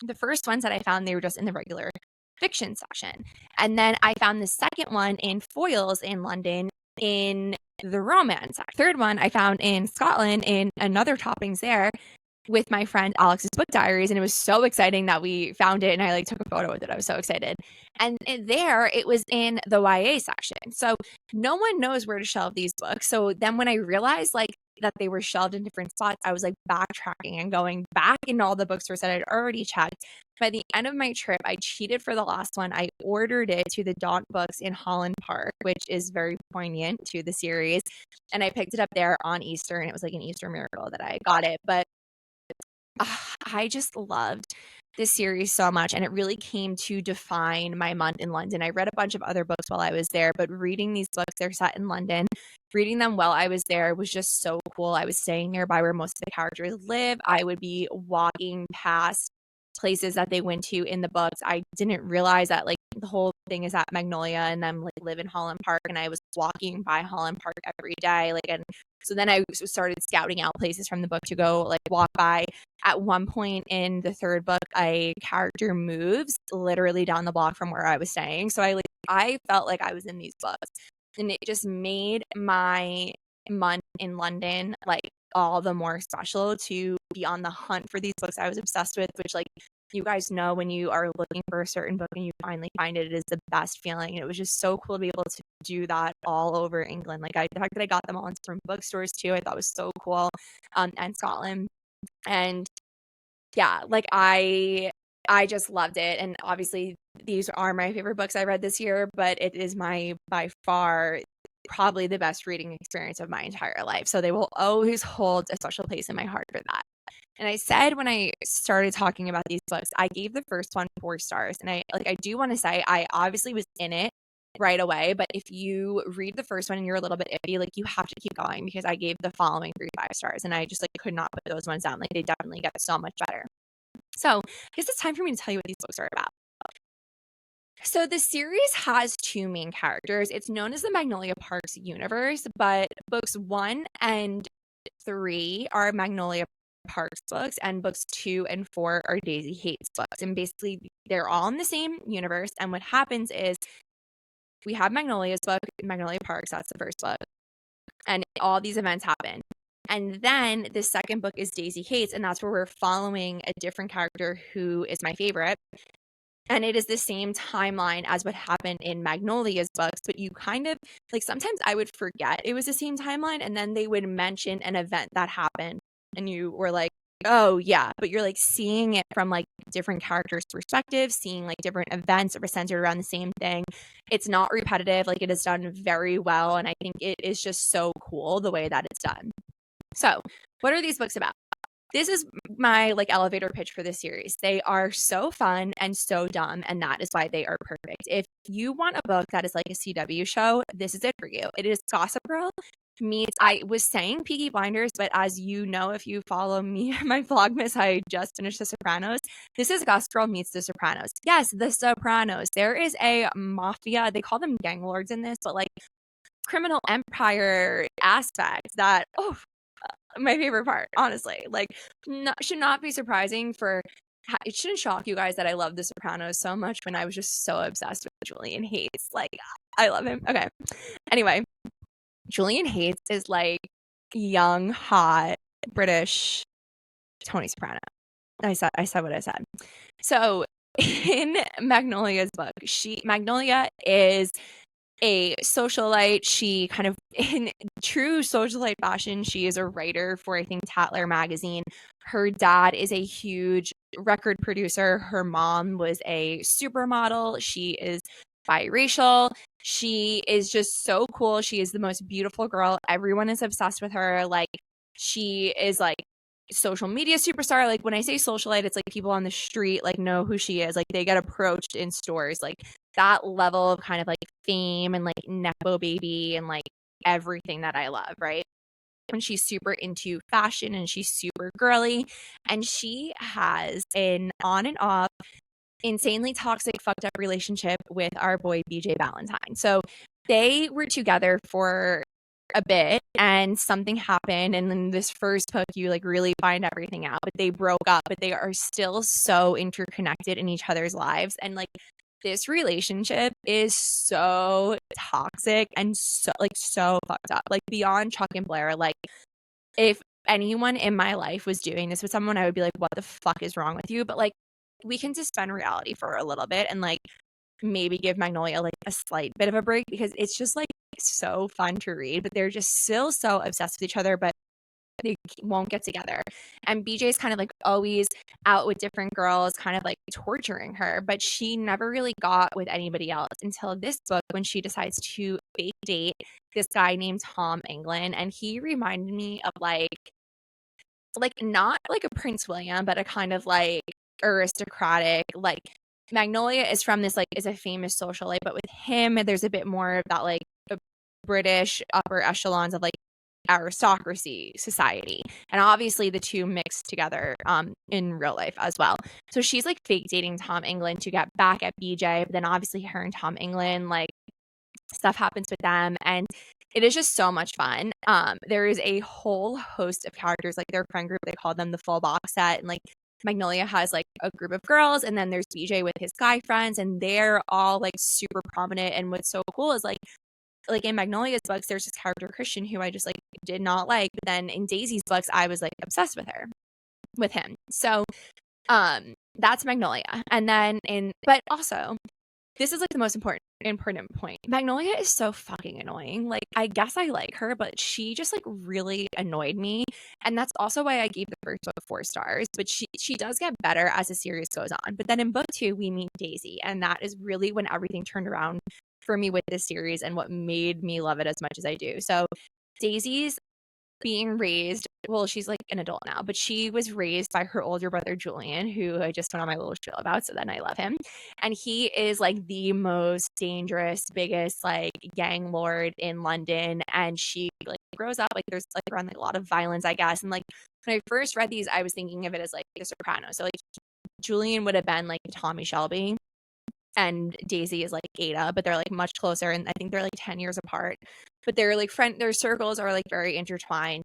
Speaker 1: the first ones that I found, they were just in the regular fiction section. And then I found the second one in Foyles in London in the romance section. Third one I found in Scotland in another Toppings there with my friend Alex's book diaries, and it was so exciting that we found it and I like took a photo with it. I was so excited. And there it was in the YA section. So no one knows where to shelve these books. So then when I realized like that they were shelved in different spots, I was like backtracking and going back in all the bookstores that I'd already checked. By the end of my trip, I cheated for the last one. I ordered it to the Daunt Books in Holland Park, which is very poignant to the series. And I picked it up there on Easter, and it was like an Easter miracle that I got it. But I just loved this series so much, and it really came to define my month in London. I read a bunch of other books while I was there, but reading these books, they're set in London. Reading them while I was there was just so cool. I was staying nearby where most of the characters live. I would be walking past places that they went to in the books. I didn't realize that like the whole thing is at Magnolia and then like live in Holland Park, and I was walking by Holland Park every day. Like, and so then I started scouting out places from the book to go like walk by. At one point in the third book, a character moves literally down the block from where I was staying. So I felt like I was in these books, and it just made my month in London like all the more special to be on the hunt for these books I was obsessed with, which like you guys know, when you are looking for a certain book and you finally find it, it is the best feeling. And it was just so cool to be able to do that all over England. Like the fact that I got them all in different bookstores too, I thought was so cool. And Scotland. And yeah, like I just loved it. And obviously these are my favorite books I read this year, but it is my by far probably the best reading experience of my entire life. So they will always hold a special place in my heart for that. And I said when I started talking about these books, I gave the first one 4 stars. And I do want to say I obviously was in it right away, but if you read the first one and you're a little bit iffy, like you have to keep going, because I gave the following 3 5-stars, and I just like could not put those ones down. Like they definitely get so much better. So I guess it's time for me to tell you what these books are about. So the series has 2 main characters. It's known as the Magnolia Parks universe, but books 1 and 3 are Magnolia Parks books, and books 2 and 4 are Daisy Hates books. And basically they're all in the same universe. And what happens is we have Magnolia's book, Magnolia Parks, that's the first book. And all these events happen. And then the second book is Daisy Hates, and that's where we're following a different character who is my favorite. And it is the same timeline as what happened in Magnolia's books, but you kind of, like, sometimes I would forget it was the same timeline, and then they would mention an event that happened, and you were like, oh, yeah. But you're, like, seeing it from, like, different characters' perspectives, seeing, like, different events that were centered around the same thing. It's not repetitive. Like, it is done very well, and I think it is just so cool the way that it's done. So, what are these books about? This is my like elevator pitch for this series. They are so fun and so dumb, and that is why they are perfect. If you want a book that is like a CW show, this is it for you. It is Gossip Girl meets, I was saying Peaky Blinders, but as you know, if you follow me and my Vlogmas, I just finished The Sopranos. This is Gossip Girl meets The Sopranos. Yes, The Sopranos. There is a mafia, they call them gang lords in this, but like criminal empire aspect that, oh, my favorite part, honestly. Like, should not be surprising for, it shouldn't shock you guys that I love The Sopranos so much when I was just so obsessed with Julian Hayes. Like, I love him. Okay. Anyway, Julian Hayes is like young, hot, British Tony Soprano. I said what I said. So in Magnolia's book, Magnolia is a socialite. She kind of, in true socialite fashion, she is a writer for, I think, Tatler magazine. Her dad is a huge record producer. Her mom was a supermodel. She is biracial. She is just so cool. She is the most beautiful girl. Everyone is obsessed with her. Like, she is like social media superstar. Like, when I say socialite, it's like people on the street like know who she is. Like, they get approached in stores. Like, that level of kind of like fame and like nepo baby and like everything that I love, right? And she's super into fashion and she's super girly, and she has an on and off insanely toxic fucked up relationship with our boy BJ Valentine. So they were together for a bit and something happened, and then this first book you like really find everything out, but they broke up, but they are still so interconnected in each other's lives. And like, this relationship is so toxic and so fucked up, like beyond Chuck and Blair. Like, if anyone in my life was doing this with someone, I would be like, what the fuck is wrong with you? But like, we can suspend reality for a little bit and like maybe give Magnolia like a slight bit of a break, because it's just like so fun to read, but they're just still so obsessed with each other, but they won't get together. And BJ's kind of like always out with different girls, kind of like torturing her, but she never really got with anybody else until this book, when she decides to fake date this guy named Tom England. And he reminded me of like not like a Prince William, but a kind of like aristocratic, like Magnolia is from this like is a famous socialite, but with him there's a bit more of that like the British upper echelons of like aristocracy society, and obviously the two mixed together in real life as well. So she's like fake dating Tom England to get back at BJ, but then obviously her and Tom England, like, stuff happens with them, and it is just so much fun. There is a whole host of characters, like their friend group, they call them the full box set, and like Magnolia has like a group of girls, and then there's BJ with his guy friends, and they're all like super prominent. And what's so cool is like in Magnolia's books, there's this character Christian who I just like did not like, but then in Daisy's books, I was like obsessed with him. So that's Magnolia. And then but also this is like the most important point. Magnolia is so fucking annoying. Like, I guess I like her, but she just like really annoyed me. And that's also why I gave the first book 4 stars. But she does get better as the series goes on. But then in book 2, we meet Daisy. And that is really when everything turned around for me with this series and what made me love it as much as I do. So Daisy's being raised, well, she's like an adult now, but she was raised by her older brother Julian, who I just went on my little spiel about, so then I love him. And he is like the most dangerous, biggest like gang lord in London, and she like grows up like there's like around like a lot of violence, I guess. And like when I first read these, I was thinking of it as like The Sopranos. So like Julian would have been like Tommy Shelby, and Daisy is like Ada, but they're like much closer, and I think they're like 10 years apart. But they're like their circles are like very intertwined.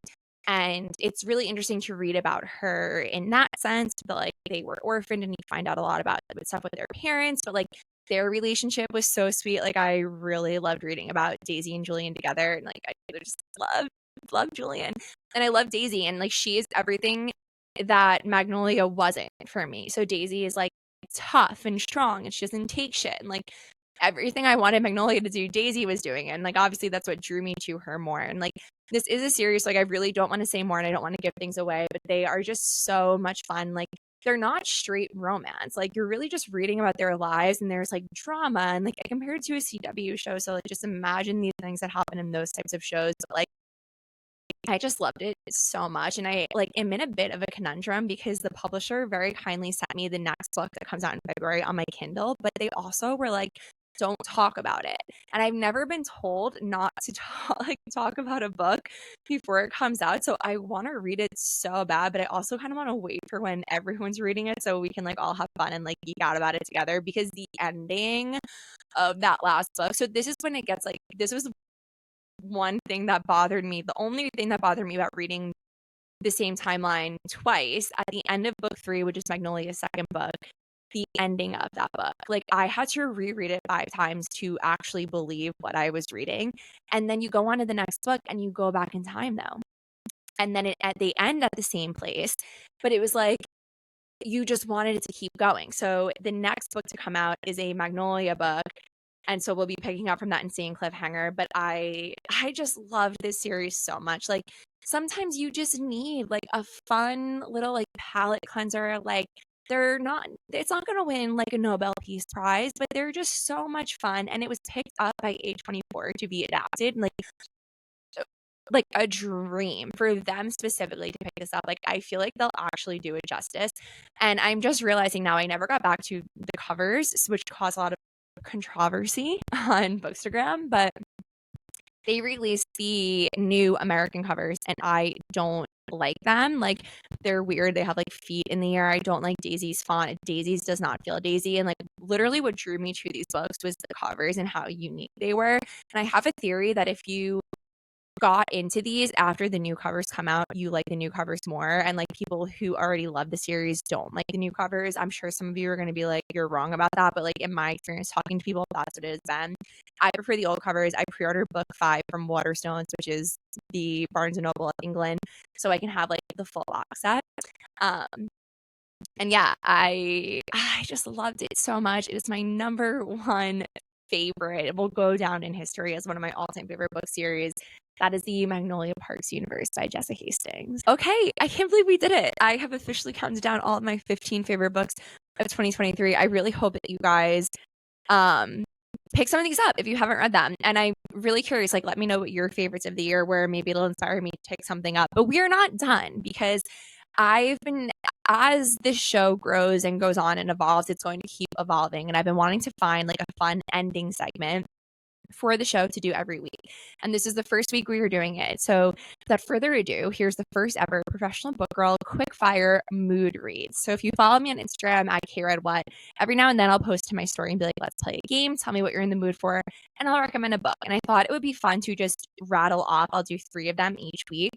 Speaker 1: And it's really interesting to read about her in that sense, but like they were orphaned, and you find out a lot about stuff with their parents, but like their relationship was so sweet. Like I really loved reading about Daisy and Julian together, and like I just love Julian, and I love Daisy, and like she is everything that Magnolia wasn't for me. So Daisy is like tough and strong, and she doesn't take shit, and like everything I wanted Magnolia to do, Daisy was doing. And like obviously that's what drew me to her more. And like this is a series, like I really don't want to say more, and I don't want to give things away, but they are just so much fun. Like they're not straight romance, like you're really just reading about their lives, and there's like drama, and like I compared it to a CW show, so like just imagine these things that happen in those types of shows. But like I just loved it so much. And I like am in a bit of a conundrum because the publisher very kindly sent me the next book that comes out in February on my Kindle, but they also were like, don't talk about it. And I've never been told not to talk about a book before it comes out. So I want to read it so bad, but I also kind of want to wait for when everyone's reading it so we can like all have fun and like geek out about it together, because the ending of that last book. So this is when it gets like, this was one thing that bothered me. The only thing that bothered me about reading the same timeline twice, at the end of book 3, which is Magnolia's second book, the ending of that book, like I had to reread it 5 times to actually believe what I was reading. And then you go on to the next book and you go back in time though, and then they end at the same place, but it was like you just wanted it to keep going. So the next book to come out is a Magnolia book, and so we'll be picking up from that insane cliffhanger. But I just loved this series so much. Like sometimes you just need like a fun little like palate cleanser. Like it's not going to win like a Nobel Peace Prize, but they're just so much fun. And it was picked up by A24 to be adapted. And like a dream for them specifically to pick this up. Like I feel like they'll actually do it justice. And I'm just realizing now I never got back to the covers, which caused a lot of controversy on Bookstagram, but they released the new American covers and I don't like them. Like they're weird. They have like feet in the air. I don't like Daisy's font. Daisy's does not feel Daisy. And like literally what drew me to these books was the covers and how unique they were. And I have a theory that if you got into these after the new covers come out, you like the new covers more, and like people who already love the series don't like the new covers. I'm sure some of you are going to be like, you're wrong about that, but like in my experience talking to people, that's what it has been. I prefer the old covers. I pre-ordered book 5 from Waterstones, which is the Barnes and Noble of England, so I can have like the full box set. And yeah, I just loved it so much. It is my number 1 favorite. It will go down in history as one of my all-time favorite book series. That is the Magnolia Parks universe by Jessa Hastings. Okay, I can't believe we did it. I have officially counted down all of my 15 favorite books of 2023. I really hope that you guys pick some of these up if you haven't read them. And I'm really curious, like let me know what your favorites of the year were. Maybe it'll inspire me to pick something up. But we are not done, because I as this show grows and goes on and evolves, it's going to keep evolving. And I've been wanting to find like a fun ending segment for the show to do every week. And this is the first week we were doing it. So without further ado, here's the first ever Professional Book Girl quick fire mood reads. So if you follow me on Instagram at KRedWhat, every now and then I'll post to my story and be like, let's play a game, tell me what you're in the mood for, and I'll recommend a book. And I thought it would be fun to just rattle off. I'll do 3 of them each week.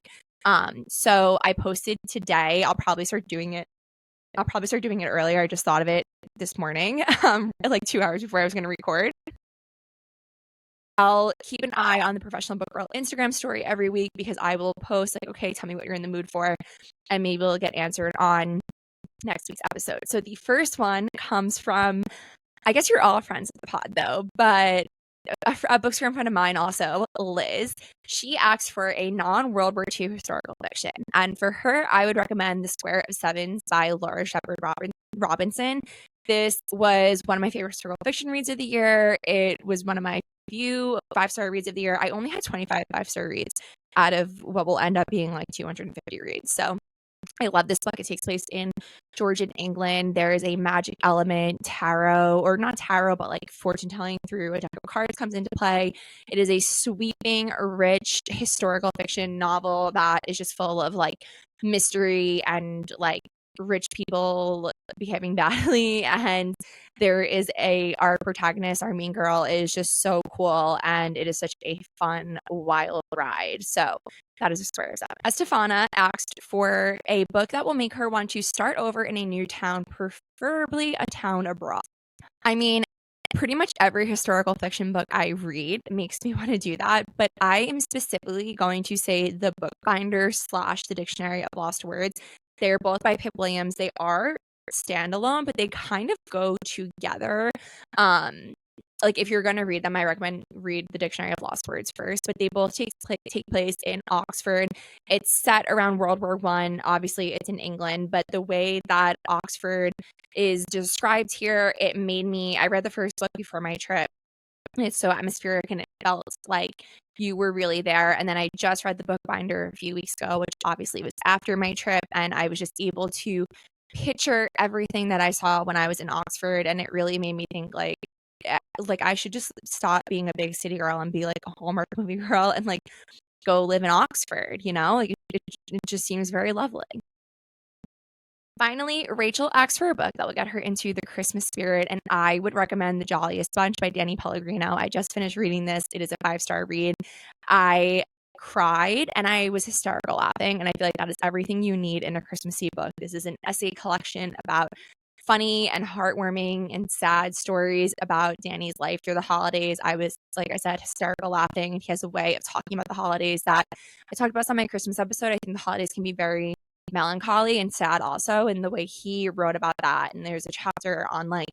Speaker 1: So I posted today. I'll probably start doing it earlier. I just thought of it this morning, like 2 hours before I was going to record. I'll keep an eye on the Professional Book Girl Instagram story every week because I will post like, okay, tell me what you're in the mood for, and maybe it'll get answered on next week's episode. So the first one comes from, I guess you're all friends with the pod though, but a bookstore friend of mine also, Liz. She asked for a non-World War II historical fiction. And for her, I would recommend The Square of Sevens by Laura Shepard Robinson. This was one of my favorite historical fiction reads of the year. It was one of my few 5-star reads of the year. I only had 25 5-star reads out of what will end up being like 250 reads. So I love this book. It takes place in Georgian England. There is a magic element, tarot, or not tarot, but like fortune telling through a deck of cards comes into play. It is a sweeping, rich historical fiction novel that is just full of like mystery and like rich people behaving badly. And there is our protagonist, our main girl, is just so cool, and it is such a fun, wild ride. So that is A Square of Sevens. Estefana asked for a book that will make her want to start over in a new town, preferably a town abroad. I mean, pretty much every historical fiction book I read makes me want to do that, but I am specifically going to say the Bookbinder / the Dictionary of Lost Words. They're both by Pip Williams. They are standalone, but they kind of go together. Like if you're going to read them, I recommend read the Dictionary of Lost Words first, but they both take place in Oxford. It's set around World War I. Obviously, it's in England, but the way that Oxford is described here, I read the first book before my trip. It's so atmospheric and it felt like you were really there. And then I just read the Bookbinder a few weeks ago, which obviously was after my trip, and I was just able to picture everything that I saw when I was in Oxford, and it really made me think like I should just stop being a big city girl and be like a Hallmark movie girl and like go live in Oxford, like it just seems very lovely. Finally, Rachel asks for a book that will get her into the Christmas spirit, and I would recommend The Jolliest Bunch by Danny Pellegrino. I just finished reading this. It is a 5-star read. I cried and I was hysterical laughing, and I feel like that is everything you need in a Christmassy book. This is an essay collection about funny and heartwarming and sad stories about Danny's life through the holidays. I was, like I said, hysterical laughing, and he has a way of talking about the holidays that I talked about on my Christmas episode. I think the holidays can be very melancholy and sad also, in the way he wrote about that. And there's a chapter on like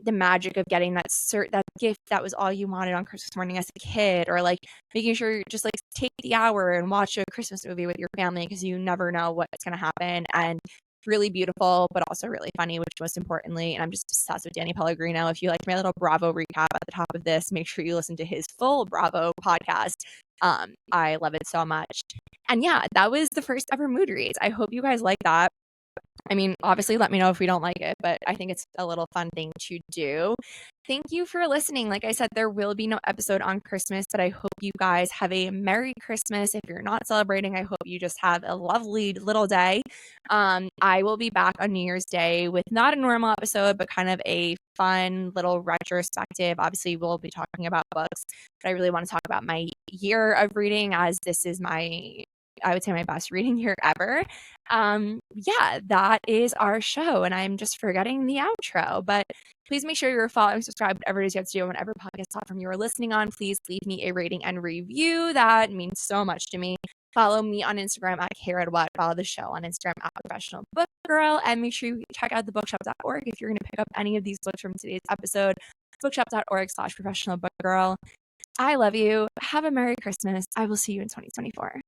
Speaker 1: the magic of getting that gift that was all you wanted on Christmas morning as a kid, or like making sure you just like take the hour and watch a Christmas movie with your family because you never know what's going to happen. And really beautiful, but also really funny, which most importantly, and I'm just obsessed with Danny Pellegrino. If you liked my little Bravo recap at the top of this, make sure you listen to his full Bravo podcast. I love it so much. And yeah, that was the first ever mood reads. I hope you guys like that. I mean, obviously let me know if we don't like it, but I think it's a little fun thing to do. Thank you for listening. Like I said, there will be no episode on Christmas, but I hope you guys have a Merry Christmas. If you're not celebrating, I hope you just have a lovely little day. I will be back on New Year's Day with not a normal episode, but kind of a fun little retrospective. Obviously, we'll be talking about books, but I really want to talk about my year of reading, as this is I would say my best reading year ever. Yeah, that is our show, and I'm just forgetting the outro, but please make sure you're following, subscribe, whatever it is you have to do on whatever podcast platform you are listening on. Please leave me a rating and review. That means so much to me. Follow me on Instagram at KRedWhat. Follow the show on Instagram at Professional Book Girl, and make sure you check out the bookshop.org if you're going to pick up any of these books from today's episode. Bookshop.org/Professional Book Girl. I love you. Have a Merry Christmas. I will see you in 2024.